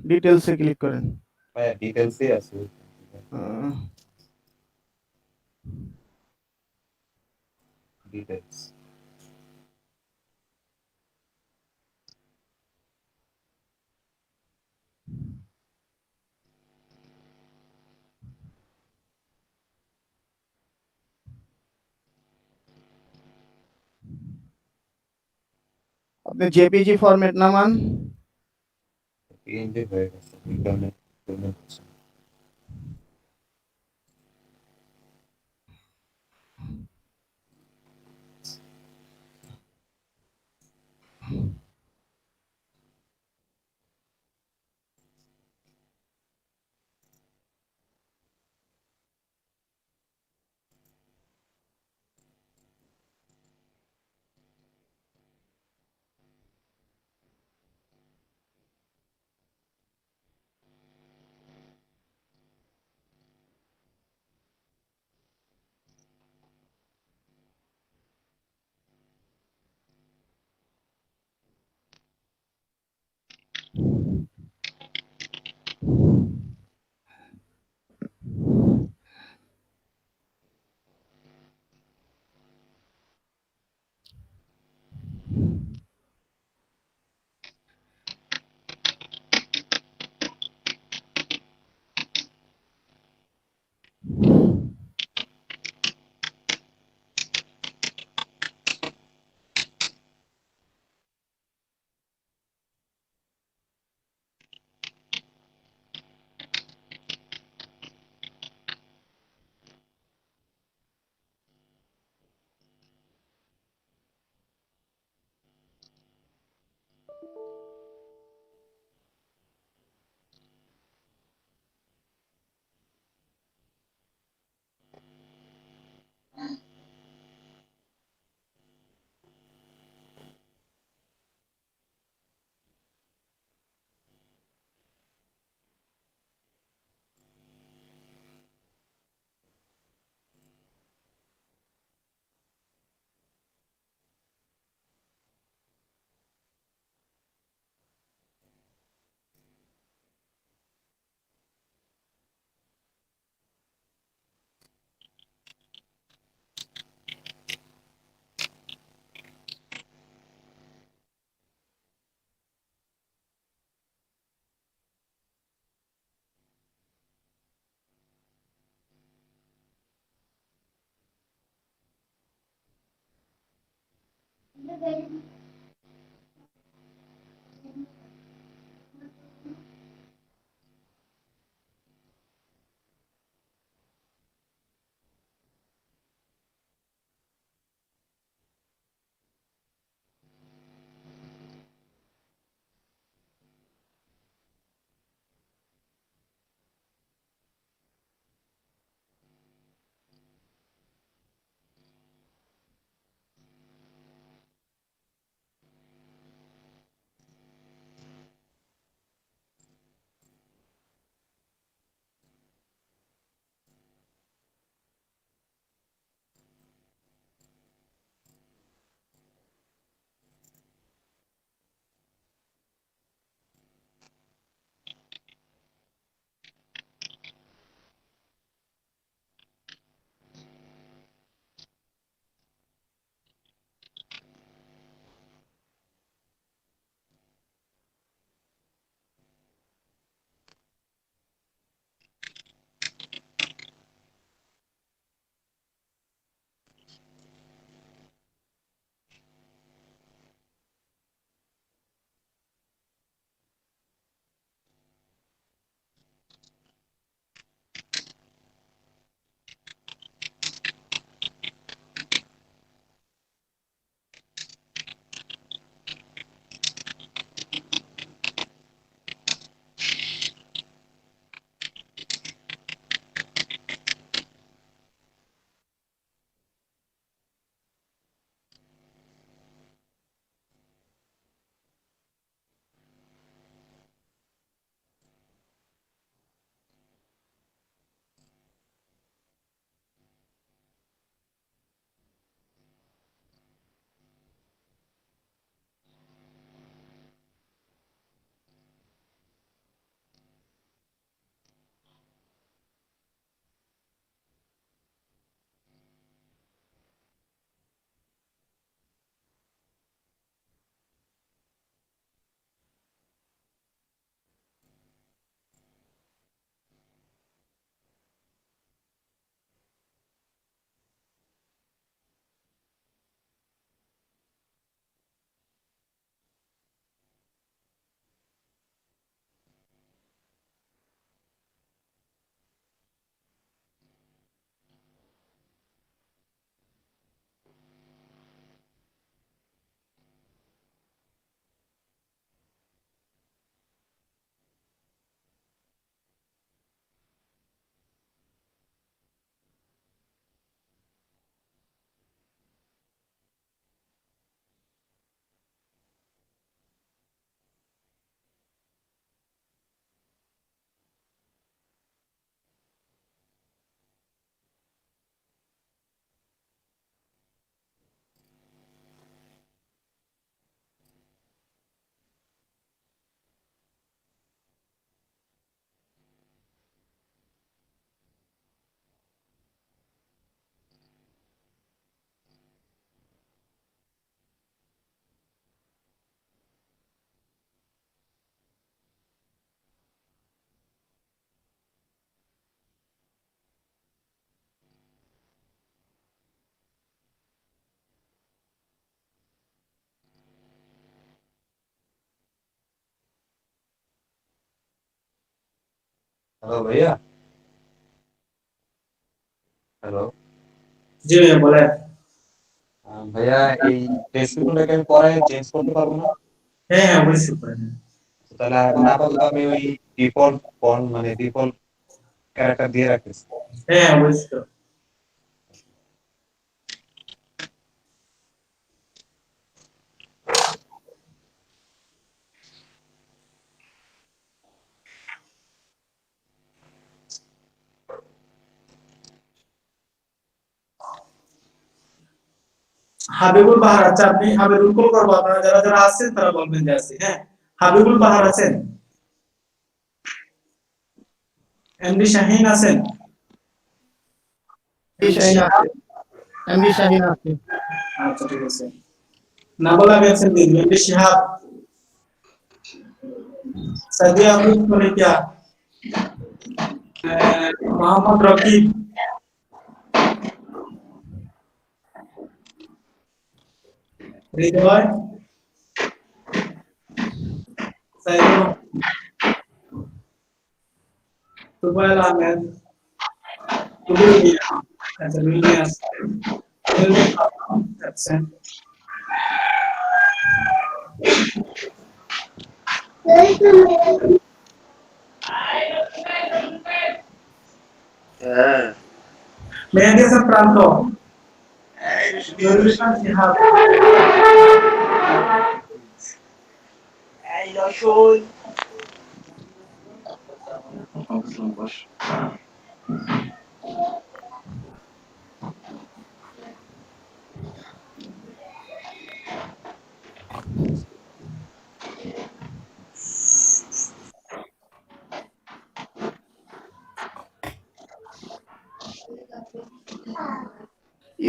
ডিটেলসে ক্লিক করেন। ভাইয়া ডিটেলসে আছে। আহ, ডিটেলস। আপনি জেপিজি ফরম্যাট নামান। পিএনজি হয়ে গেছে এই কারণে পেমেন্ট হচ্ছে না। হ্যালো ভাইয়া, হ্যালো জি ভাইয়া বলেন। ভাইয়া, এই ডেসক্রিপশনটাকে আমি পরে চেঞ্জ করতে পারবো না? হ্যাঁ হ্যাঁ অবশ্যই করেন। তাহলে এখন আপাতত আমি ওই ডিফল্ট ফন্ট মানে ডিফল্ট ক্যারেক্টার দিয়ে রাখতেছি। হ্যাঁ অবশ্যই। হাবিবুল বাহার, আচ্ছা আপনি হাবিবুল কল করবো, আপনারা যারা যারা আছেন তারা বলবেন যে আছে। হ্যাঁ, হাবিবুল বাহার আছেন, এমডি শাহিন আছেন, এমডি শাহিন আছে, এমডি শাহিন আছে। আচ্ছা ঠিক আছে। নাবলা গেছেন দিন, এমডি শিহাব, সাদিয়া আহমেদ কনিকা, মোহাম্মদ রকিব, হৃদয়, সাইদুল, তুফাইল আহমেদ, তুবুল মিয়া, আচ্ছা মিয়া আচ্ছা। হ্যাঁ, মেহেদি হাসান প্রান্ত, জহিরুল ইসলাম শিহাব,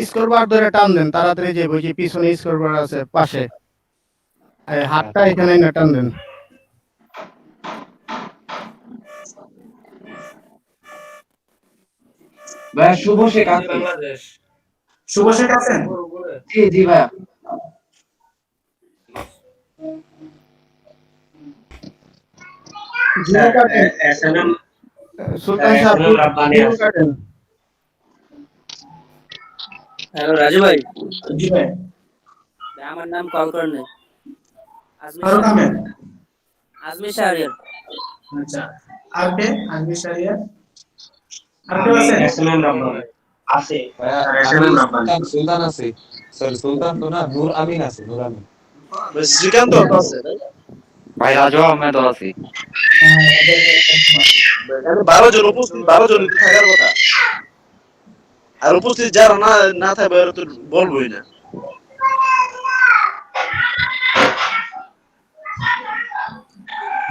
স্কোর বার ধরে টান দেন তাড়াতাড়ি, যে বুঝি পিছনে স্কোর বার আছে পাশে, এই হাতটা এখানে না টান দেন। ভাইয়া শুভ শেখ আছে? বাংলাদেশ শুভ শেখ আছেন? উপরে জি জি ভাইয়া। জিরো কাটেন, এসএনএম সুলতান সাহেব রাব্বানি জিরো আছে। কাটেন। হ্যালো রাজু ভাই, জি ভাই। আমার নাম কল করেন নাই। ফারুক আহমেদ, আজমি শাহরিয়ার। আচ্ছা। আর কে? আজমি শাহরিয়ার, আর কেউ আমি আছেন? এসএনএম রাব্বানি আছে। ভাইয়া স্যার আমি এসএনএম রাব্বানি সুলতান আছি, সরি সুলতান তো না, নূর আমিন আছে, নূর আমিন। শ্রীকান্ত তো আছে তাই না? ভাই রাজু আহমেদও আছি। এখানে 12 জন উপস্থিত, 12 জন তো থাকার কথা। আর উপস্থিত যারা না না থাকবে ওরা তো বলবোই না।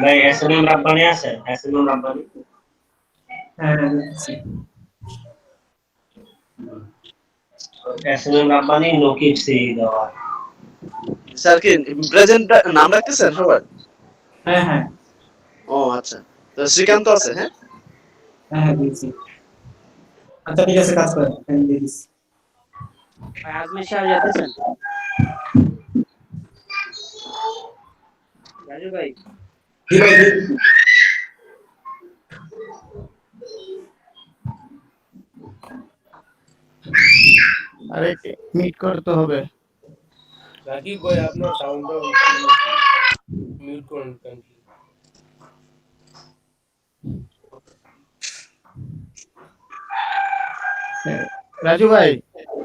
ভাই এসএনএম রাব্বানি আছে। এসএনএম রাব্বানি হ্যাঁ এসএনএম রাব্বানি নকিব সি দেওয়া। স্যার কি প্রেজেন্ট নাম রাখতেছেন সবার? হ্যাঁ হ্যাঁ ও আচ্ছা, তো শ্রীকান্ত আছে। হ্যাঁ, হ্যাঁ দিয়েছি। আচ্ছা ঠিক আছে, কাজ করেন, আমি দিয়ে দিচ্ছি। ভাই আজমি শাহরিয়ার আছেন? রাজু ভাই, জি ভাই দিয়ে দিচ্ছি। আরে মিট করতে হবে। রাকিব ভাই আপনার সাউন্ডটা মিউট করুন কাইন্ডলি। রাজু ভাই,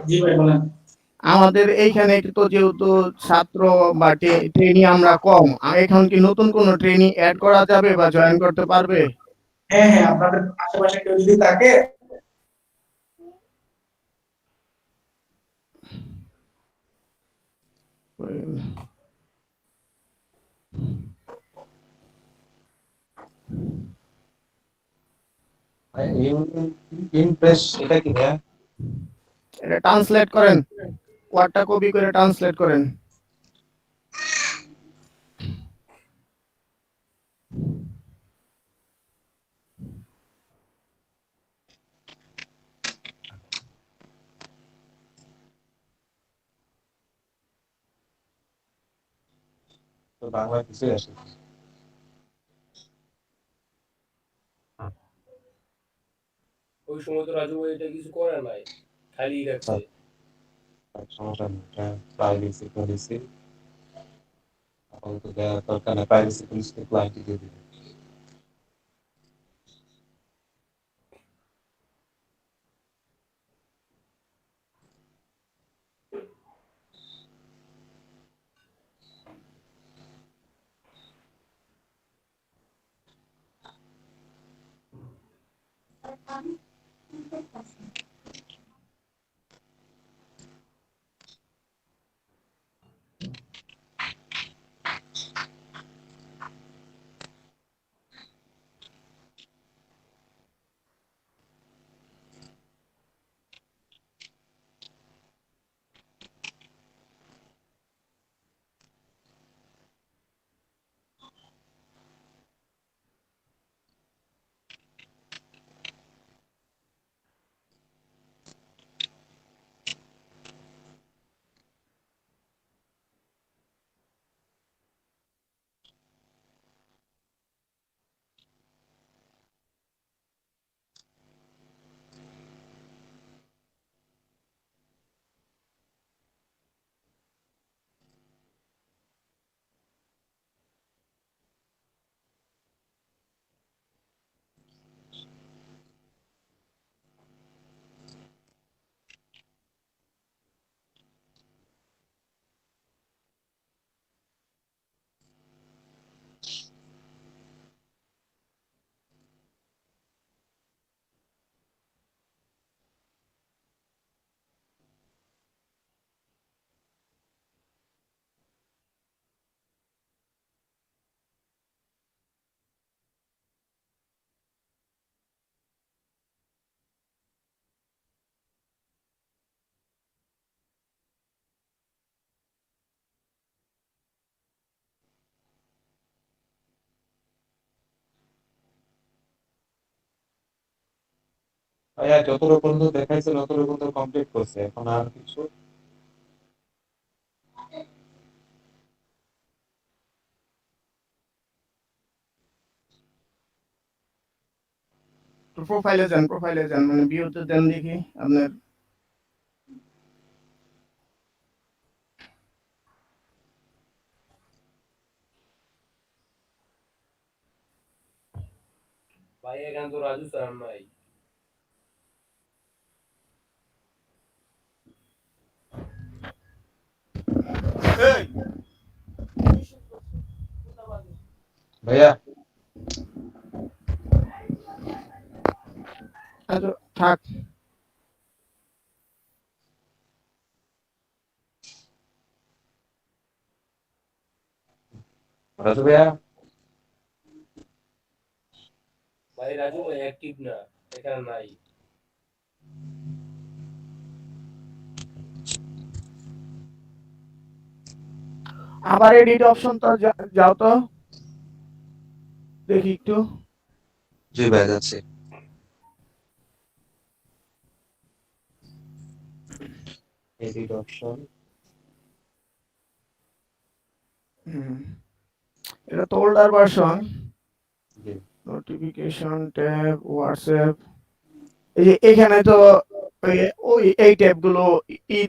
জি ভাই বলেন। আমাদের এইখানে তো যেহেতু ছাত্র বা ট্রেনি আমরা কম, এখন কি নতুন কোন ট্রেনি অ্যাড করা যাবে বা জয়েন করতে পারবে? হ্যাঁ হ্যাঁ, আপনাদের আশেপাশে কেউ যদি থাকে ইমপ্রেস এটা কি ভাইয়া? এটা ট্রান্সলেট করেন, ওয়ার্ডটা কপি করে ট্রান্সলেট করেন। তো বাংলা কিছুই আসে। সময় তো রাজু ভাই এটা কিছু করে নাই, খালি রাখছে। সমস্যা নেই, প্রাইভেসি পলিসি আপাতত দেওয়ার দরকার নেই, প্রাইভেসি পলিসি ক্লায়েন্ট দিয়ে দিবে। ভাইয়া যতটুকু পর্যন্ত দেখাইছে ততটুকু পর্যন্ত কমপ্লিট করছে, এখন আর কিছু প্রোফাইলে যান মানে ভিউতে দেন দেখি আপনার। ভাই এখানে তো রাজু স্যার নাই। ভাইয়া আচ্ছা থাক। রাজু ভাইয়া ভাই রাজু ভাই অ্যাক্টিভ না, এখানে নাই। আবার এডিট অপশন তো যাও তো দেখি একটু। জি ভাই যাচ্ছে। এডিট অপশন, এটা তো ওল্ডার ভার্সন। জি নোটিফিকেশন ট্যাব, হোয়াটসঅ্যাপ, এই যে এখানে তো ওই এই ট্যাব গুলো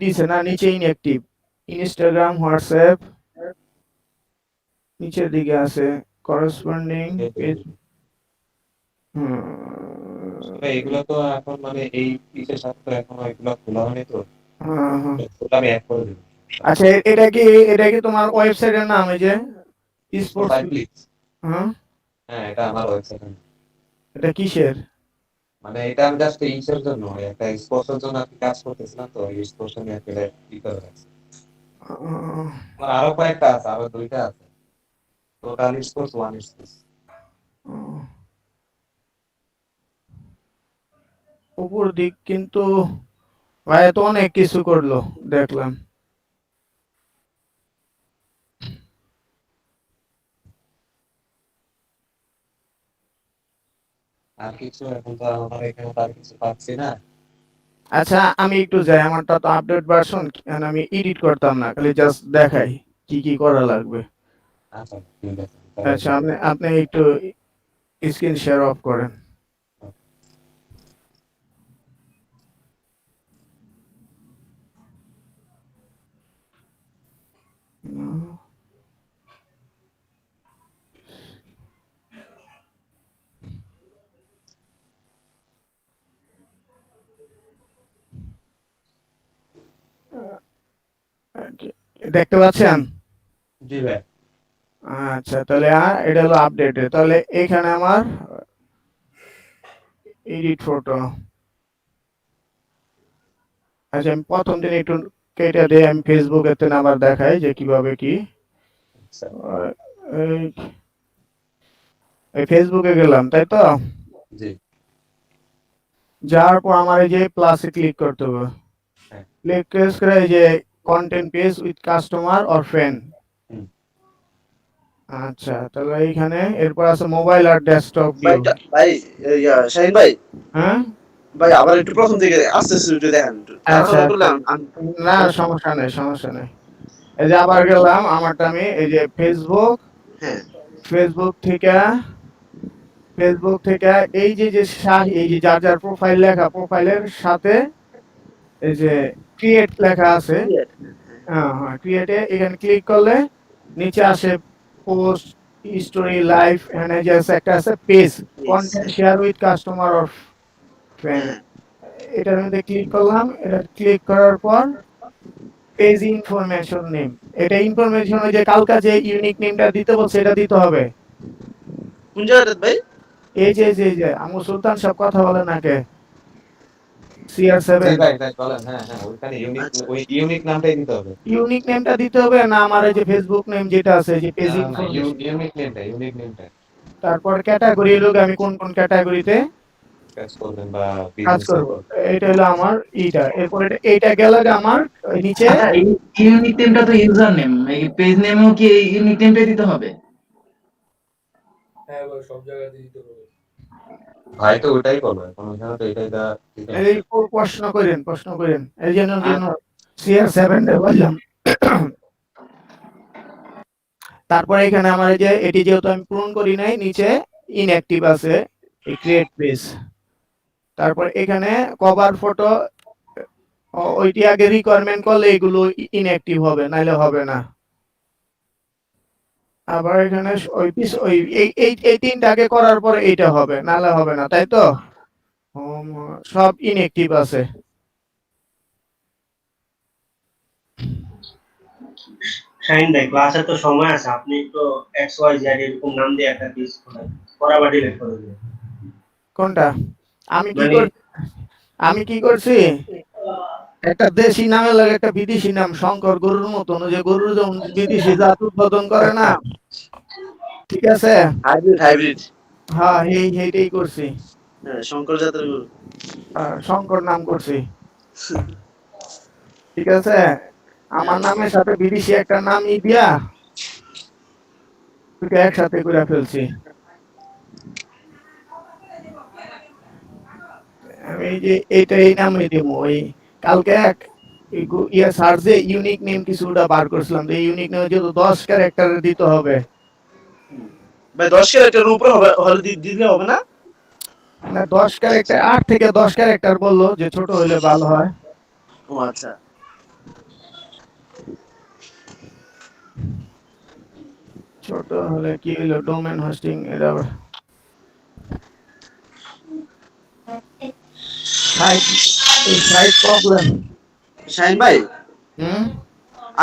দিছে না, নিচে ইনঅ্যাক্টিভ। ইনস্টাগ্রাম, হোয়াটসঅ্যাপ নিচের দিকে আছে, করেসপন্ডিং পেজ। এগুলো তো এখন মানে এই পিসের সাথে তো এখন এগুলো খোলা হয়নি তো, হ্যাঁ হ্যাঁ। খোলা আমি এক করে দেব। আচ্ছা এটা কি তোমার ওয়েবসাইটের নাম? এই যে স্পোর্টস, হ্যাঁ হ্যাঁ এটা আমার ওয়েবসাইট। এটা কিসের? মানে এটা আমি জাস্ট ইসের জন্য, একটা স্পোর্টসের জন্য আমি কাজ করতেছিলাম, তো এই স্পোর্টস নিয়ে একটা ই করে রাখছি। আমার আরো কয়েকটা আছে, আরো দুইটা আছে, টোটাল স্পোর্টস ওয়ান স্পোর্টস। উপর দিক কিন্তু ভাই তো অনেক কিছু করলো দেখলাম। আর কিছু এখন তো আমার এখানে তো আর কিছু পাচ্ছি না। আচ্ছা আমি একটু যাই, আমারটা তো আপডেট ভার্সন, আমি এডিট করতাম না, খালি জাস্ট দেখাই কি কি করা লাগবে। আচ্ছা ঠিক আছে। আচ্ছা আপনি একটু স্ক্রিন শেয়ার অফ করেন। দেখতে পাচ্ছেন? জি ভাই। আচ্ছা, তাহলে এটা হলো আপডেটেড। তাহলে এখানে আমার এডিট ফটো। আচ্ছা, আমি প্রথম দিন একটু কেটে দিয়ে আমি ফেসবুকেতে আবার দেখাই যে কিভাবে কি। আচ্ছা। এই এই ফেসবুকে গেলাম, তাই তো? জি। যাওয়ার পর আমার এই যে প্লাসে ক্লিক করতে হবে। হ্যাঁ। ক্লিক করে এই যে content page with customer or friend. হুম। আচ্ছা, তাহলে এইখানে এরপর আছে মোবাইল আর ডেস্কটপ ভাই ভিউ। ভাই শাহিন ভাই হ্যাঁ? ভাই আবার একটু প্রথম থেকে আস্তে আস্তে একটু দেখেন একটু আচ্ছা, তাড়াহুড়ো করলে না সমস্যা নেই, সমস্যা নেই। এই যে আবার গেলাম আমারটা আমি এই যে ফেসবুক, হ্যাঁ ফেসবুক থেকে এই যে এই যে যার যার প্রোফাইল লেখা, প্রোফাইলের সাথে এই যে ক্রিয়েট লেখা আছে। হ্যাঁ, ক্রিয়েটে এখানে ক্লিক করলে নিচে আসে পোস্ট, স্টোরি, লাইভ, এখানে যে একটা আছে page, content share with customer or friend. এটার মধ্যে ক্লিক করলাম। এটা ক্লিক করার পর পেজ ইনফরমেশন নেম, এটা ইনফরমেশন ওই যে কালকা যে ইউনিক নেমটা দিতে বলছে এটা দিতে হবে। কোন জায়গাটা ভাই? এই যে আমু সুলতান সব কথা বলে নাকে CR7 জি ভাই ভাই বলেন। হ্যাঁ হ্যাঁ, ওইখানে ওই ইউনিক নামটাই দিতে হবে। ইউনিক নেমটা দিতে হবে না আমার এই যে ফেসবুক নেম যেটা আছে যে পেজ না না, ইনফরমেশন। ইউনিক নেমটা তারপর ক্যাটাগরি লোক আমি কোন কোন ক্যাটাগরিতে কাজ করবেন বা কাজ বিজনেস করব, করবেন। এটা হলো আমার এইটা। এরপর এইটা গেল আমার ওই নিচে। আচ্ছা, এই ইউনিক নেমটা তো ইউজার নেম, এই পেজ নেমও কি এই ইউনিক নেমটাই দিতে হবে? হ্যাঁ ভাই, সব জায়গাতে দিতে হবে। ভাই তো ওইটাই বলবে, এখন ওইখানে তো এটাই দা দিতে হবে। এই প্রশ্ন করেন এই জন্য CR7 এ বললাম। তারপরে এখানে আমার এই যে এটি যেহেতু আমি পূরণ করি নাই, নিচে ইনঅ্যাক্টিভ আছে এই ক্রিয়েট পেজ। তারপর এখানে কভার ফটো ওইটি আগে রিকোয়ারমেন্ট করলে এগুলো ইনঅ্যাক্টিভ হবে, নাইলে হবে না। আবার এখানে ওই এই তিনটা আগে করার পরে এইটা হবে, নাহলে হবে না, তাই তো? সব ইনঅ্যাক্টিভ আছে। শাহিন ভাই, ক্লাসে তো সময় আছে, আপনি একটু XYZ এরকম নাম দিয়ে একটা পিস পড়াবা ডিলিট করে দিন। কোনটা? আমি কি মানে আমি কি করছি, একটা দেশি নামের লাগে একটা বিদেশি নাম, শঙ্কর গরুর মতন, ওই যে গরুর যেমন বিদেশি জাত উৎপাদন করে না, ঠিক আছে? হাইব্রিড হ্যাঁ, এইটাই করছি। হ্যাঁ শঙ্কর জাতের গরু। শঙ্কর নাম করছি, ঠিক আছে? আমার নামের সাথে বিদেশি একটা নাম দিয়া দুটো একসাথে করে ফেলছি। আমি যে এই নামে দিব। ওই কালকে এক সার্চে ইউনিক নেম কিছুটা বার করছিলাম, এই ইউনিক নেম যেহেতু 10 ক্যারেক্টারের দিতে হবে। ভাই 10 ক্যারেক্টারের উপরে হবে, হলে দিলে হবে না? না 10 ক্যারেক্টার, 8 থেকে 10 ক্যারেক্টার বললো যে ছোট হলে ভালো হয়। ও আচ্ছা। ছোট হলে কি হলো, ডোমেন হোস্টিং এটা সাইট প্রবলেম। শাহিন ভাই,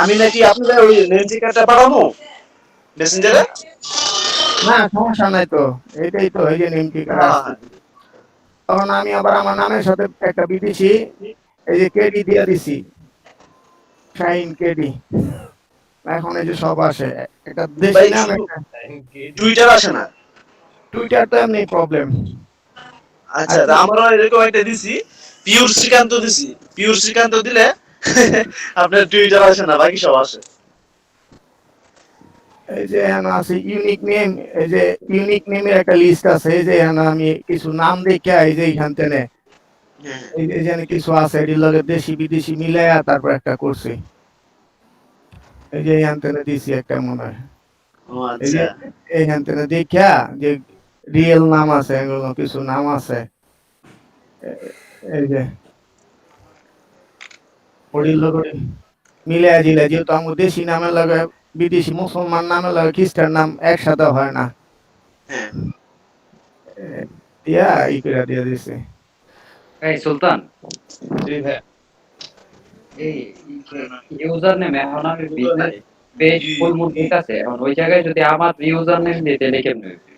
আমি নাকি আপনাদের ওই নেম ঠিকানাটা পাঠাবো মেসেঞ্জারে? না সমস্যা নাই তো, এটাই তো এই যে নেম ঠিকানা আসছে। তখন আমি আবার আমার নামের সাথে একটা বিদেশি এই যে কেডি দিয়ে দিছি, শাইন কেডি। এখন এই যে সব আসে, একটা দেশি নাম, একটা টুইটার আসে না? টুইটার তো এমনি প্রবলেম। আচ্ছা, আমরা এরকম একটা দিছি, পিওর শ্রীকান্ত দিছি। পিওর শ্রীকান্ত দিলে আপনার টুইটার আসে না, বাকি সব আসে। এই যে এখানে আছে ইউনিক নেম, এই যে ইউনিক নেমের একটা লিস্ট আছে, এই যে এখানে আমি কিছু নাম দেখে এই যে এখান থেকে এই যে এখানে কিছু আছে, এটির লগে দেশি বিদেশি মিলাইয়া তারপর একটা করছি। এই যে এখান থেকে দিছি একটা মনে হয়। ও এই যে আচ্ছা। এইখান থেকে দেখা যে রিয়েল নাম আছে, এগুলো কিছু নাম আছে, এই যে ওটির লগে মিলাইয়া দিলে, যেহেতু আমার দেশি নামের লগে বিদেশি মুসলমান নাম হলো খ্রিস্টান নাম একসাথে হয় না। হ্যাঁ এ, দিয়া ই করে দিয়ে দিছে। এই সুলতান, জি ভাই। এই ইউজার নেম এখন আমি বিজনেস পেজ ফুল মুড দিতেছে, এখন ওই জায়গায় যদি আমার ইউজার নেম দিই তাহলে কেমনে হইবে?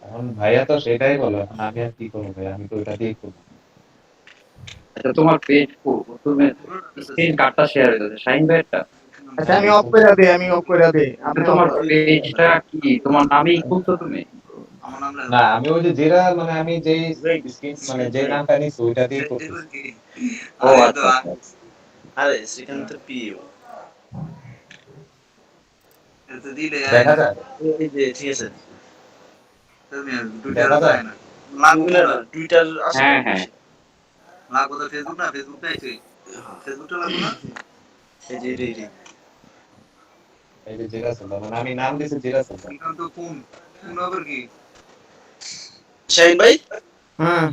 এখন ভাইয়া তো সেটাই বলো, এখন আমি আর কি করবো ভাই, আমি তো ওটা দিয়ে করবো। আচ্ছা তোমার পেজ তুমি স্ক্রিন কার্ডটা শেয়ার হইতেছে শাহিন ভাইয়েরটা। আচ্ছা আমি অফ করে দিই, আমি অফ করে দিই, আপনি তোমার off করে দিন। পেজটা কি তোমার নামেই খুলছো তুমি? না আমি ওই যে যেটা মানে আমি যেই মানে যে নামটা নিচ্ছি ওইটা দিয়ে করতেছি। ও আচ্ছা আচ্ছা। আরে সেখানে তো পিও দেখা যায়, এই যে ঠিক আছে দেখা যায়। লাগবে না টুইটার আছে হ্যাঁ হ্যাঁ এই যে এই যে এই যে যেটা ছিল মানে আমি নাম দিয়েছি যেটা ছিল। শাহিন ভাই হ্যাঁ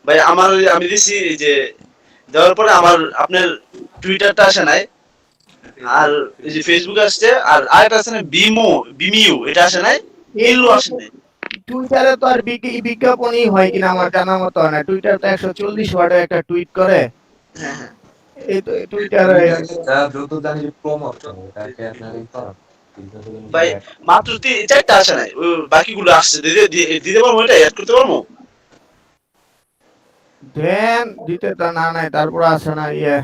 ভাই আমার আমি দিছি যে দেওয়ার পরে আমার আপনার টুইটারটা আসে নাই, আর এই যে ফেসবুক আসছে, আর আরেকটা আছে না বিমিউ, এটা আসে নাই, এলো আসে নাই। টুইটারে তো আর বিজ্ঞাপনই হয় কিনা আমার জানা মতো হয় না। টুইটার তো 140 ওয়ার্ডে একটা টুইট করে। হ্যাঁ হ্যাঁ এই তো টুইটারে যা দ্রুত জানি প্রমোট এটাকে আপনার ই করা। ভাই মাত্র 4টা আসে নাই, ওই বাকিগুলো আসছে, দিতে পারবো, এটা অ্যাড করতে পারবো। দেন দিতে তো না নাই, তারপর আসে না ইয়ে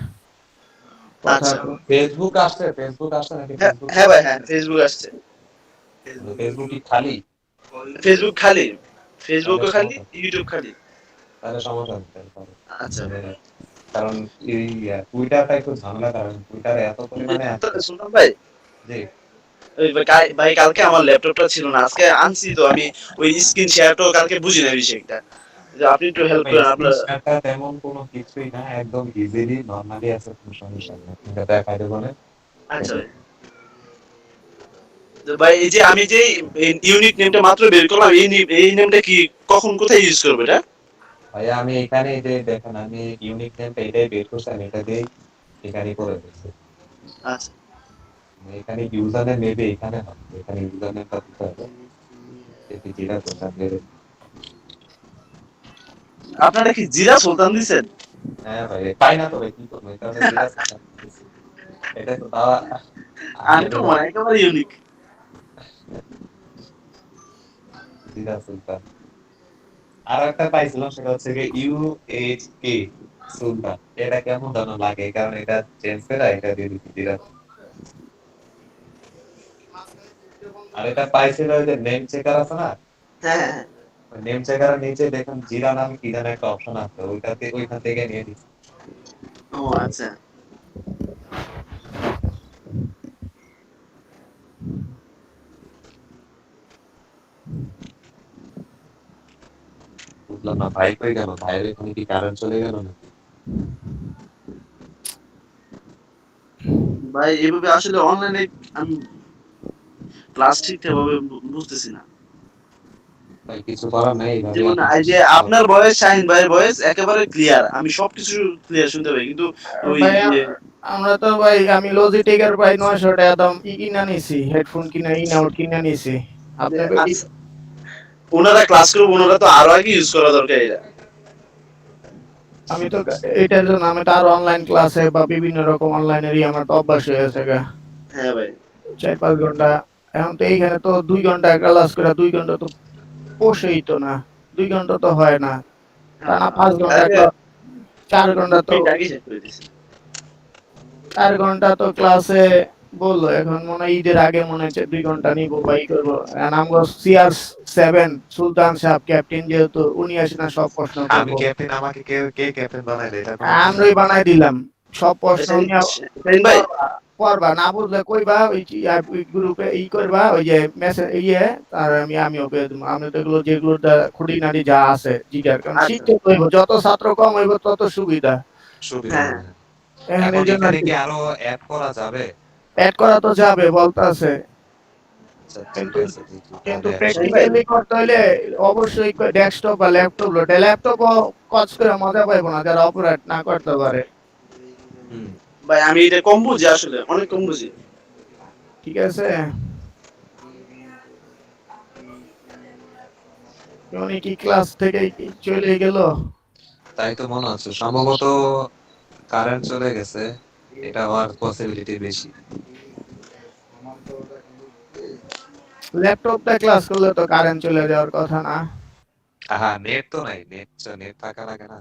আচ্ছা ফেসবুক আসছে, ফেসবুক আসছে নাকি? হ্যাঁ ফেসবুক হ্যাঁ ভাই, হ্যাঁ ফেসবুক আসছে, ফেসবুক কি খালি? ফেসবুক খালি, ফেসবুকও খালি, ইউটিউব খালি। তাহলে সমস্যা নেই, তাহলে পাবে। আচ্ছা মানে, কারণ এই টুইটারটা একটু ঝামেলা, কারণ টুইটারে এত পরিমাণে আছে শুনলাম ভাই, যে ওই ভাই কালকে আমার ল্যাপটপটা ছিল না, আজকে আনছি তো আমি ওই স্ক্রিন শেয়ারটাও কালকে বুঝি না বিষয়টা, যে আপনি একটু হেল্প করেন আপনার। স্ক্রিনশটটা তেমন কোনো কিছুই না, একদম ইজিলি নরমালি আছে, কোনো সমস্যা নেই। এটা দেখাই দেবো না। আচ্ছা ভাই, তো ভাই এই যে আমি যে ইউনিক নেমটা মাত্র বের করলাম, এই নেমটা কি কখন কোথায় ইউজ করবে এটা? ভাইয়া আমি এখানে এই যে দেখেন আমি ইউনিক নেমটা এটাই বের করছি, আমি এটা দিয়ে এখানেই করে দিচ্ছি। আচ্ছা এখানে ইউজার নেম নেবে, এখানে হবে, এখানে ইউজার নেমটা দিতে হবে। এটি যেটা করতাম যে আপনারা কি জিরা সুলতান দিছেন? হ্যাঁ ভাই পাই না তো ভাই, কি করবো, এটা হচ্ছে যেটা করতাম। এটা তো তাও আমি তো মনে একেবারে ইউনিক। যেটা সুলতান। আর একটা পাইছিলাম, সেটা হচ্ছে কি UHK সুলতান। এটা কেমন যেন লাগে, কারণ এটা চেঞ্জ করে এটা দিয়ে দিচ্ছি যেটা। আর এটা পাইছিল ওই যে নেম চেকার আছে না, হ্যাঁ হ্যাঁ নেম চেকারের নিচে দেখুন জিরা নামে কি যেন একটা অপশন আছে, ওইটাতে ওইখান থেকে নিয়ে দিচ্ছি। ও আচ্ছা বুঝলাম না ভাই কই গেল, ভাইয়ের এখানে কি কারেন্ট চলে গেল নাকি? ভাই, এভাবে আসলে অনলাইনে আমি ক্লাস ঠিকঠাকভাবে বুঝতেছি না। ভাই কিছু করার নাই, এইভাবে যেমন এই যে আপনার ভয়েস, শাহিন ভাইয়ের ভয়েস একেবারে ক্লিয়ার, আমি সবকিছু ক্লিয়ার শুনতে পাই, কিন্তু ওই ভাই যে আমরা তো ভাই আমি লজিটেকের প্রায় 900 টাকা দাম কিনা নিছি, হেডফোন কিনা ইন আউট কিনা নিছি। আপনি আচ্ছা, ওনারা ক্লাস করবো, ওনারা তো আরো আগে ইউজ করা দরকার এটা। আমি তো এটার জন্য আমি তো আরো অনলাইন ক্লাসে বা বিভিন্ন রকম অনলাইনেরই আমার তো অভ্যাস হয়ে গেছে গা। হ্যাঁ ভাই 4-5 ঘন্টা, এখন তো এইখানে তো 2 ঘন্টা ক্লাস করে 2 ঘন্টা তো বসেই তো না, 2 ঘন্টা তো হয় না, টানা 5 ঘন্টা class, 4 ঘন্টা তো এটা আগে শেষ করে দিছি। 4 ঘন্টা তো ক্লাসে বললো, এখন মনে হয় ঈদের আগে মনে হচ্ছে 2 ঘন্টা নিবো বা ই করবো। আমগো CR7 সুলতান সাহেব ক্যাপ্টেন, যেহেতু উনি আসে না সব প্রশ্ন আমি করবো, ক্যাপ্টেন, আমাকে কে ক্যাপ্টেন বানাইলে এটা আমরাই বানাই দিলাম সব প্রশ্ন নিয়ে শাহিন ভাই পড়বা, না বুঝলে কইবা, ওই গ্রুপে ই করবা, ওই যে মেসেজ ইয়ে, আর আমিও পেয়ে দেবো। আমি তো এগুলো যেগুলো খুঁটিনাটি যা আছে জিজ্ঞাসা, কারণ আচ্ছা। শিখতে হইব, যত ছাত্র কম হইব তত সুবিধা। সুবিধা। হ্যাঁ। এখন এখন এই জন্য এখানে কি আরো অ্যাড করা যাবে? অ্যাড করা তো যাবে বলতাছে, আচ্ছা ঠিক কিন্তু আছে, দেখি কিন্তু তাহলে প্র্যাকটিক্যালি করতে হইলে অবশ্যই ডেস্কটপ বা ল্যাপটপ লোটে, ল্যাপটপ কাজ করে মজা পাইবো না যারা অপারেট না করতে পারে। হুম। ভাই আমি এটা কম বুঝি, আসলে অনেক কম বুঝি। ঠিক আছে, উনি কি ক্লাস থেকে কি চলে গেল? তাই তো মনে হচ্ছে, সম্ভবত কারেন্ট চলে গেছে, এটা হওয়ার পসিবিলিটি বেশি। ল্যাপটপটা ক্লাস করলে তো কারেন্ট চলে যাওয়ার কথা না। হ্যাঁ, নেট তো নাই, নেট থাকা লাগে না।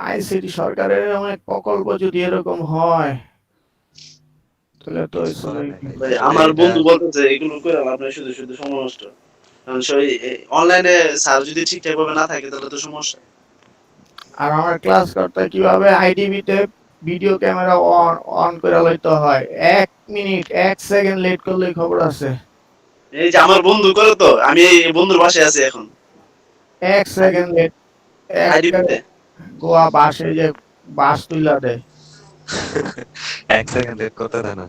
আইসিটি সরকারের অনেক প্রকল্প যদি এরকম হয় তাহলে তো কিছু করার নাই ভাই। ভাই আসলে আমার এটা বন্ধু বলতেছে এগুলো করে আপনার শুধু শুধু সময় নষ্ট। কারণ অনলাইনে স্যার যদি ঠিকঠাক ভাবে না থাকে তাহলে তো সমস্যা। আর আমার ক্লাস করতে কিভাবে আইডিবিতে ভিডিও ক্যামেরা অন অন করে লইতে হয়, 1 মিনিট 1 সেকেন্ড লেট করলেই খবর আছে। এই যে আমার বন্ধু করে তো, আমি এই বন্ধুর বাসায় আছি এখন 1 সেকেন্ড লেট, একটা আইডিতে। গোয়া বাসে যে বাস তুইলা দেয় 1 সেকেন্ড লেট করতে দেয় না।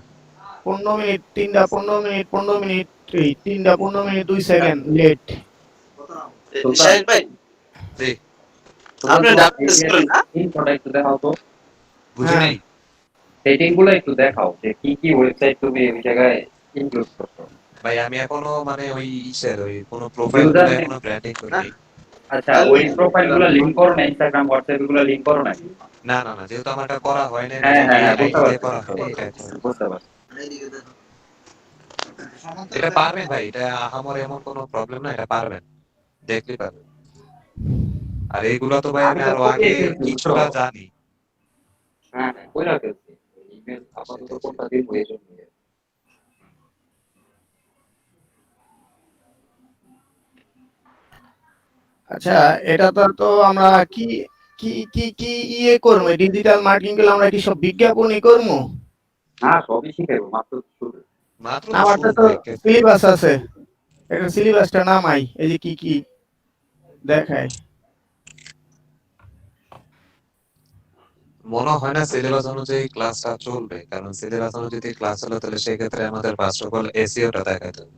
15 মিনিট, 3টা 15 মিনিট 15 মিনিট, 3টা 15 মিনিট 2 সেকেন্ড লেট। শাহিদ ভাই জি, আপনি ডাক্তার করেন না? ইনফোটা একটু দেখাও তো, বুঝি হ্যাঁ। নাই। সেটিং গুলো একটু দেখাও যে কি কি ওয়েবসাইট তুমি এই জায়গায় ইনক্লুড করছো। ভাই আমি এখনো মানে ওই ইসের ওই কোনো প্রোফাইল গুলো Username? এখনো ব্র্যান্ডিং করিনি। আচ্ছা, ওই প্রোফাইল গুলো লিংক করো না, ইনস্টাগ্রাম হোয়াটসঅ্যাপ গুলো লিংক করো না। না, যেহেতু আমার এটা করা হয় নাই, হ্যাঁ হ্যাঁ হ্যাঁ, এই বুঝতে আইডি দিয়ে পারছি করা হয় এটা। বুঝতে পারছি। এটা পারবেন ভাই, এটা আমার এমন কোনো প্রবলেম না, এটা পারবেন, দেখলে পারবেন। আর এইগুলো তো ভাই আমি আমি তো আরো করিয়ে আগে ফেলছি, কিছুটা বুঝছো? জানি। হ্যাঁ হ্যাঁ, কইরা ফেলছি। ইমেল আপাতত কোনটা দিন হয়ে যাবে। আচ্ছা, এটা তো আমরা কি কি কি কি ইয়ে করবো, ডিজিটাল মার্কেটিং গুলো আমরা কি সব বিজ্ঞাপনই করবো? না, সবই শিখাবো, মাত্র শুরু। মাত্র তো আমারটা শুরু তো ভাই। সিলেবাস আছে, এটা সিলেবাসটা নামাই, এই যে কি কি দেখায়। মনে হয় না সিলেবাস অনুযায়ী ক্লাসটা চলবে, কারণ সিলেবাস অনুযায়ী ক্লাস হলো তাহলে সেক্ষেত্রে আমাদের ফার্স্ট অফ অল এসইওটা দেখাতে হবে।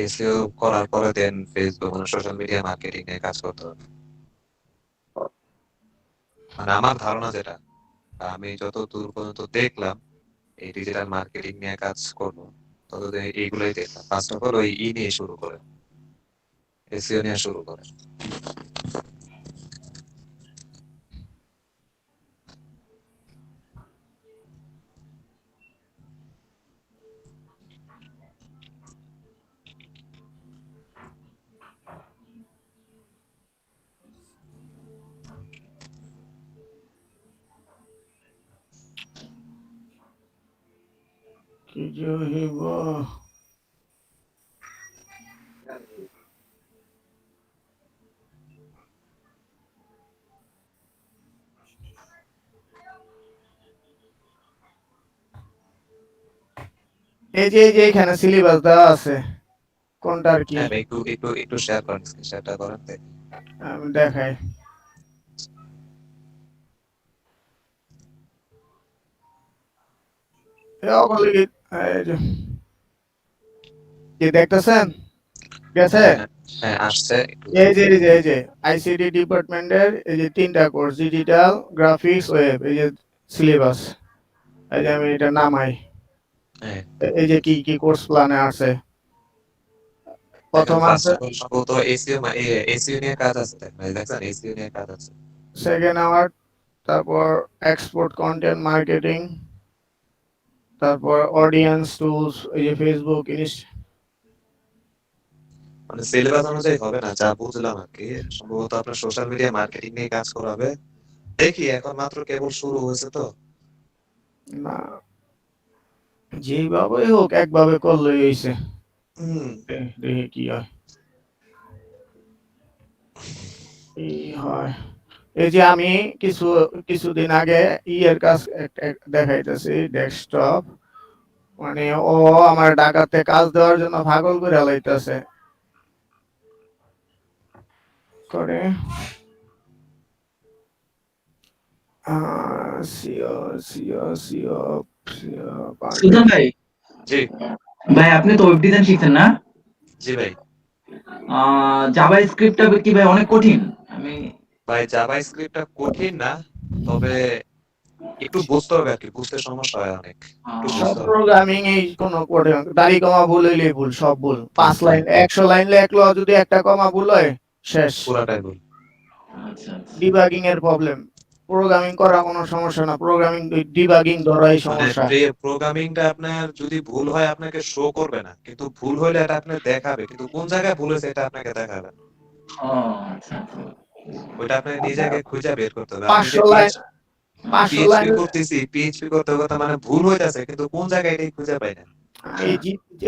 এসইও করার পরে দেন ফেসবুক মানে সোশ্যাল মিডিয়া মার্কেটিং এ কাজ করতে হবে। মানে আমার ধারণা যেটা, আমি যত দূর পর্যন্ত দেখলাম এই ডিজিটাল মার্কেটিং নিয়ে কাজ করবো, ততদিন এইগুলোই দেখলাম। ফার্স্ট অফ অল ওই নিয়ে শুরু করে, এসইও নিয়ে শুরু করে। কি যে হইব। এই যে এখানে সিলেবাস দেওয়া আছে, কোনটার কি হ্যাঁ ভাই, একটু শেয়ার করেন, শেয়ারটা করেন দেখি। আমি দেখাই। এই যে কি দেখতেছেন, গেছে? হ্যাঁ আসছে একটু। এই যে আইসিটি ডিপার্টমেন্টের এই যে 3টা কোর্স, ডিজিটাল গ্রাফিক্স ওয়েব, এই যে সিলেবাস, এই যে আমি এটা নামাই, হ্যাঁ, এই যে কি কি কোর্স প্ল্যানে আছে। প্রথম ফার্স্ট আছে অফ অল সম্ভবত এসইও নিয়ে কাজ আছে, ভাই দেখছেন এসইও নিয়ে কাজ আছে। সেকেন্ড আওয়ার, তারপর এক্সপোর্ট কন্টেন্ট মার্কেটিং, তারপর অডিয়েন্স টুলস, এই যে ফেসবুক মানে সিলেবাস অনুযায়ী হবে না, যা বুঝলাম আর কি। সম্ভবত আপনার সোশ্যাল মিডিয়া মার্কেটিং নিয়ে কাজ করাবে। দেখি, এখন মাত্র কেবল শুরু হয়েছে তো। না, যেভাবে হোক একভাবে করলে হয়েছে, হুম, দেখি কি হয়। এই হয়, এই যে আমি কিছুদিন আগে ইয়ের কাজ দেখাইতেছি, ডেস্কটপ, মানে ও আমার ঢাকাতে কাজ দেওয়ার জন্য পাগল করে লাইতেছে করে। সুজন ভাই, জি ভাই আপনি তো ওয়েব ডিজাইন শিখছেন না? জি ভাই। জাভা স্ক্রিপ্টটা কি ভাই অনেক কঠিন? আমি ভাই জাভা স্ক্রিপ্টটা কঠিন না, তবে একটু বুঝতে হবে আর কি, বুঝতে সমস্যা হয় অনেক, একটু সব বুঝতে হবে। প্রোগ্রামিং এই কোনো কোডে দাড়ি কমা ভুল হইলেই ভুল, সব ভুল। 5 লাইন 100 লাইন লেখলো যদি একটা কমা ভুল হয় শেষ, পুরাটাই ভুল। আচ্ছা আচ্ছা। ডিবাগিং এর প্রবলেম। প্রোগ্রামিং করা কোনো সমস্যা না, প্রোগ্রামিং ডিবাগিং ধরাই মানে সমস্যা। প্রোগ্রামিংটা আপনার যদি ভুল হয় আপনাকে শো করবে না, কিন্তু ভুল হলে এটা আপনাকে দেখাবে, কিন্তু কোন জায়গায় ভুল হয়েছে এটা আপনাকে দেখাবে না। ও আচ্ছা আচ্ছা। ওইটা আপনাকে নিজেকে খুঁজে বের করতে হবে। আমি যে 500 লাইন 500 লাইন পিএইচপি করতে করতে মানে ভুল হইতাছে, কিন্তু কোন জায়গায় এটাই খুঁজে পাই না।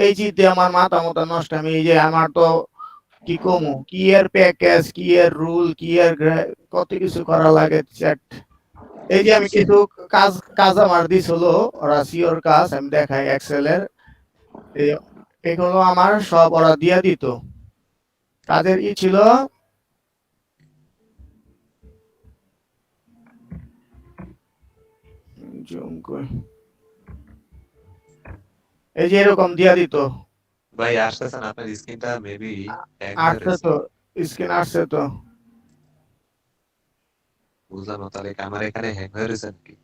এই জিতে আমার মাথা মতো নষ্ট। আমি এই যে আমার তো কি কমু, কি এর প্যাকেজ, কি এর রুল, কি এর কত কিছু করা লাগে চ্যাট। এই যে আমি কিছু কাজ কাজ আমার দিস হলো, ওরা সিওর কাজ আমি দেখাই এক্সেল এর, এগুলো আমার সব ওরা দিয়ে দিত। কাজের ই ছিল এই যে এরকম দিয়া দিত। ভাই আসতেছেন আপনার স্ক্রিনটা মেবি আসছে তো, স্ক্রিন আসছে তো। বুঝলাম না, তাহলে কি আমার এখানে হ্যাং হয়ে রয়েছে নাকি?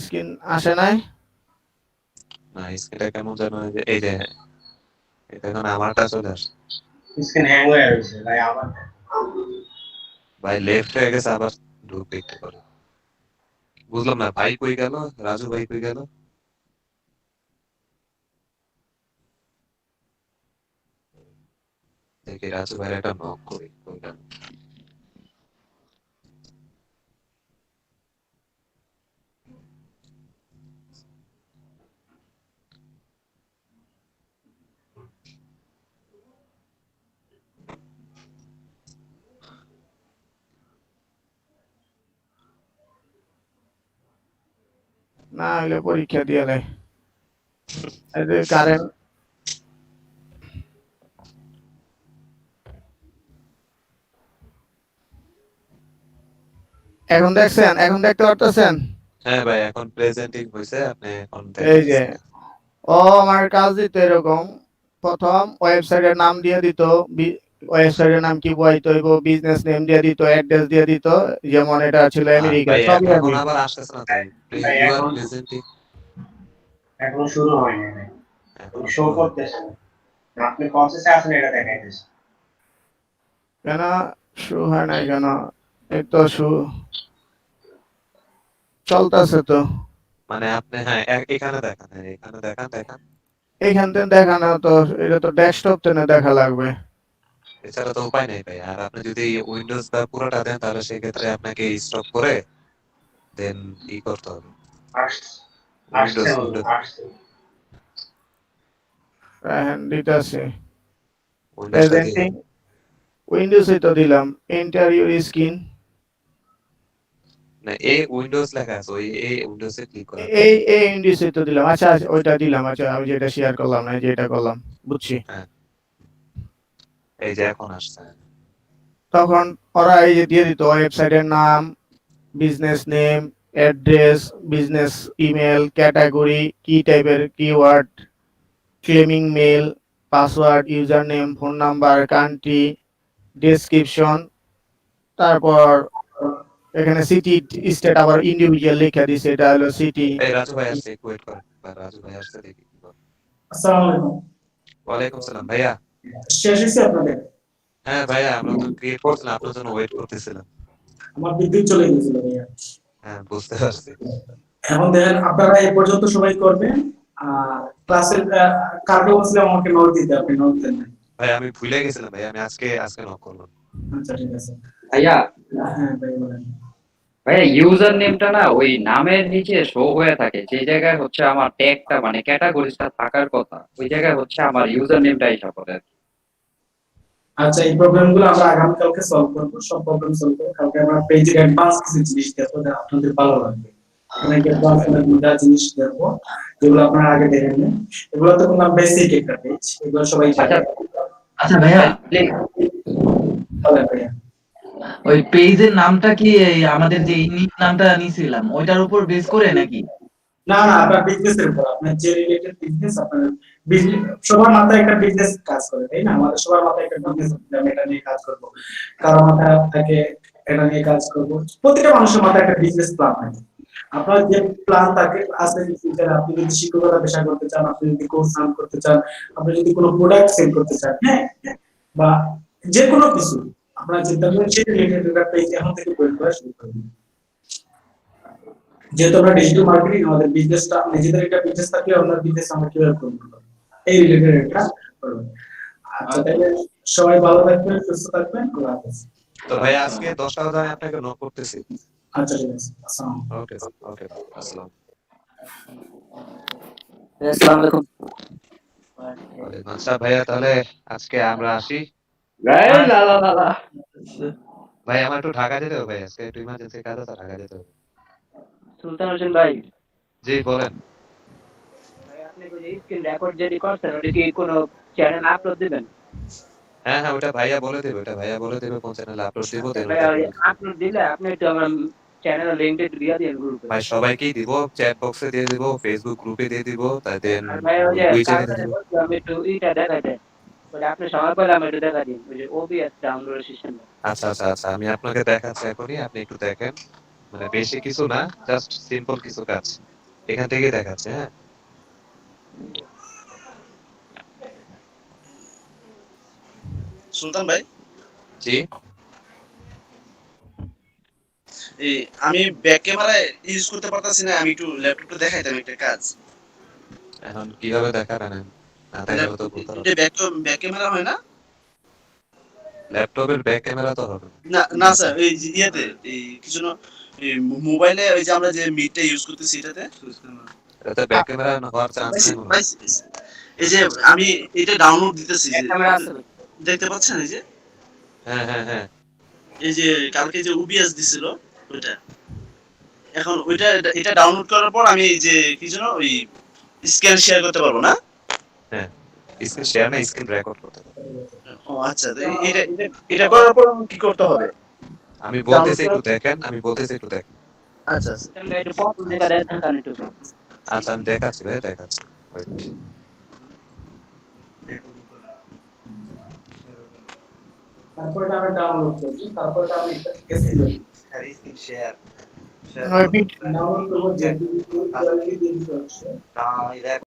স্ক্রিন আসে নাই। না স্ক্রিনটা কেমন যেন এই যে এটা এখন আমারটা চলে আসছে। স্ক্রিন হ্যাং হয়ে রয়েছে ভাই আবার। ভাই লেফট হয়ে গেছে, আবার ঢুকতে একটু করে। বুঝলাম না ভাই কই গেল, রাজু ভাই কই গেল? দেখি রাজু ভাইয়ের একটা নক করি, কই গেল? না হলে পরীক্ষা দিয়ে নেয়। কারেন্ট এখন দেখছেন, এখন দেখতে পারতেছেন? হ্যাঁ ভাই এখন প্রেজেন্টিং হইছে, আপনি এখন এই যে দেখতেছেন। ও আমার কাজ দিত এরকম, প্রথম ওয়েবসাইটের নাম দিয়ে দিত, ওয়েবসাইটের নাম কি বইতে হইব, বিজনেস নেম দিয়ে দিত, অ্যাড্রেস দিয়ে দিত, যেমন এটা ছিল আমেরিকা, ভাই সবই এখন আমি। আবার আসতেছে না তো, ভাই ইউ আর এখন প্রেজেন্টিং এখন শুরু হয়নি ভাই, এখন শো করতেছে না। আপনি প্রসেসে আছেন এটা দেখাইতেছে। কেন শু হয় নাই কেন? এই তো শু চলতেছে তো। মানে আপনি হ্যাঁ এখানে দেখান, হ্যাঁ এখানে দেখান দেখান। এইখান থেকে দেখানো তো, এটা তো ডেস্কটপ থেকে দেখা লাগবে। এছাড়া তো উপায় নেই ভাই। আর আপনি যদি উইন্ডোজ বা পুরোটা দেন তাহলে সেক্ষেত্রে আপনাকে স্টপ করে দেন ই করতে হবে। আসছে উইন্ডোজ আসছে। দিতেছে উইন্ডোজটা দিয়ে প্রেজেন্টিং, উইন্ডোজে তো দিলাম এন্টার ইউর স্ক্রিন। না এ উইন্ডোজ লেখা আছে, ওই এ উইন্ডোজে ক্লিক করেন। এই এই ইন্ডিসে তো দিলাম। আচ্ছা আচ্ছা, ওইটা দিলাম। আচ্ছা আমি যেটা শেয়ার করলাম না, যেটা করলাম, বুঝছি। হ্যাঁ এই যে এখন আসছে। তখন ওরা এই যে দিয়ে দিত ওয়েবসাইটের নাম, business name, address, business email, category, কি টাইপের keyword, claiming mail, password, user name, phone number, country, description, তারপর এখানে সিটি স্টেট আবার ইন্ডিভিজুয়াল লেখা দিছে, এটা হলো সিটি। এই রাজু ভাই আসছে, একটু ওয়েট করেন। রাজু ভাই আসছে, দেখি কি বলে। আসসালামু আলাইকুম। ওয়ালাইকুম সালাম ভাইয়া। শেষ হয়েছে আপনাদের? হ্যাঁ ভাইয়া আমরা তো ক্রিয়েট করছিলাম, আপনার জন্য ওয়েট করতেছিলাম। আমার বিদ্যুৎ চলে গেছিল ভাইয়া। হ্যাঁ বুঝতে পারছি। এখন দেখেন আপনারা এই পর্যন্ত সবাই করবেন, আর ক্লাসের কালকে বলছিলাম আমাকে নোট দিতে, আপনি নোট দেন না। ভাই আমি ভুলে গেছিলাম ভাই, আমি আজকে নক করলাম। আচ্ছা ঠিক আছে। ভাইয়া, হ্যাঁ ভাই বলেন। ভাইয়া ইউজার নেমটা না ওই নামের নিচে শো হয়ে থাকে, যে জায়গায় হচ্ছে আমার ট্যাগটা মানে ক্যাটাগরিটা থাকার কথা, ওই জায়গায় হচ্ছে আমার ইউজার নেমটা এসে পড়ে। আচ্ছা এই প্রবলেমগুলো আমরা আগামী কালকে সলভ করব, সব প্রবলেম সলভ করব কালকে। আমরা পেজের অ্যাডভান্স কিছু জিনিস দেখবো যা আপনাদের ভালো লাগবে। অনেক অ্যাডভান্স মজার জিনিস দেখবো যেগুলো আপনারা আগে দেখেননি। এগুলো তো কোনো বেসিক একটা পেজ, এগুলো সবাই জানে। আচ্ছা ভাইয়া, ভালো ভাইয়া। ওই পেজের নামটা কি এই আমাদের যে ইউনিক নামটা নিছিলাম ওইটার উপর বেস করে নাকি? না না, আপনার বিজনেসের উপর, আপনার যে রিলেটেড বিজনেস, আপনার বিজনেস, সবার মাথায় একটা বিজনেস কাজ করে, তাই না? আমাদের সবার মাথায় একটা বিজনেস, আমি এটা নিয়ে কাজ করব। কারো মাথায় থাকে এটা নিয়ে কাজ করব। প্রত্যেকটা মানুষের মাথায় একটা বিজনেস প্ল্যান থাকে। আপনার যে প্ল্যান থাকে আছে ফিউচারে, আপনি যদি শিক্ষকতা পেশা করতে চান, আপনি যদি কোর্স রান করতে চান, আপনি যদি কোনো প্রোডাক্ট সেল করতে চান, হ্যাঁ, বা যে কোনো কিছু আপনারা চিন্তা করেন সেটা রিলেটেড একটা পেজ এখন থেকে তৈরি করা শুরু করবেন। যেহেতু আমরা ডিজিটাল মার্কেটিং, আমাদের বিজনেসটা নিজেদের একটা বিজনেস থাকলে অন্য বিজনেস আমরা কিভাবে করব, এই রিলেটেড একটা করবেন। আচ্ছা, তাহলে সবাই ভালো থাকবেন, সুস্থ থাকবেন, আল্লাহ হাফেজ। তো ভাই আজকে 10টা বাজে আমি আপনাকে নক করতেছি। আচ্ছা, ঠিক আছে, আসসালামু আলাইকুম। ওকে ওকে, আসসালাম। আসসালামু আলাইকুম। আচ্ছা ভাইয়া, তাহলে আজকে আমরা আসি। এই লা লা লা লা। ভাই আমার একটু ঢাকা যেতে হবে ভাই, আজকে একটু ইমার্জেন্সি কাজ আছে, ঢাকা যেতে হবে। সুলতান হোসেন ভাই, জি বলেন। ভাই আপনি যে স্ক্রিন রেকর্ড যেটি করছেন ওটা কি কোনো চ্যানেল আপলোড দিবেন? হ্যাঁ হ্যাঁ, ওটা ভাইয়া বলে দেবে, ওটা ভাইয়া বলে দেবে কোন চ্যানেলে আপলোড দিব, দেন ভাই ওটা upload। আপলোড দিলে আপনি একটু আমার চ্যানেলের লিংকটা দিয়ে দিন গ্রুপে। ভাই সবাইকেই দিব, চ্যাট বক্সে দিয়ে দিব, ফেসবুক গ্রুপে দিয়ে দিব, তাই দেন আর ভাই ওই যে উইচ্যাটে কালকে দিয়ে দিব। বলছি আমি একটু ইটা দেখাই দেন, বলে আপনি সময় পেলে আমি একটু দেখা দিন, ওই যে ওবিএস ডাউনলোড সিস্টেম। আচ্ছা আচ্ছা আচ্ছা, আমি আপনাকে দেখাচ্ছি এখনই, আপনি একটু দেখেন। মানে বেশি কিছু না, জাস্ট সিম্পল কিছু কাজ এখান থেকেই দেখাচ্ছে। হ্যাঁ সুলতান ভাই, জি, এই আমি ব্যাক ক্যামেরা ইউজ করতে পারতাছি না, আমি একটু ল্যাপটপে দেখাইতাম একটা কাজ। এখন কিভাবে দেখাবেন? না দেখালে তো বলতে হবে। এটা ব্যাক ক্যামেরা হয় না? ল্যাপটপের ব্যাক ক্যামেরা তো হবে না না স্যার, এই যে ইয়েতে এই কিছু না, এই মোবাইলে ওই যে আমরা যে মিটটা ইউজ করতেছি এটাতে এটাতে ব্যাক ক্যামেরা হওয়ার চান্স নেই মনে হয়। এই যে আমি এটা ডাউনলোড দিতেছি যে ক্যামেরা আছে। দেখতে পাচ্ছেন, এই যে হ্যাঁ হ্যাঁ হ্যাঁ, এই যে কালকে যে ওবিএস দিছিল ওইটা, এখন ওইটা এটা ডাউনলোড করার পর আমি এই যে কি যেন ওই স্ক্যান শেয়ার করতে পারবো না? হ্যাঁ স্ক্রিন শেয়ার না, স্ক্রিন রেকর্ড করতে হবে। ও আচ্ছা, তো এটা করার পর কি করতে হবে? আমি বলতেছি একটু দেখেন, আমি বলতেছি একটু দেখেন। আচ্ছা তাহলে একটু পপ দেখা দেন থাকান একটু। আচ্ছা আমি দেখাচ্ছি ভাই, দেখাচ্ছি। Wait. তারপরে আমি ডাউনলোড করছি, তারপরে আমি এটা কেসে যাই স্ক্রিন শেয়ার ডাউনলোড করব, যে কোয়ালিটি দিতে হচ্ছে।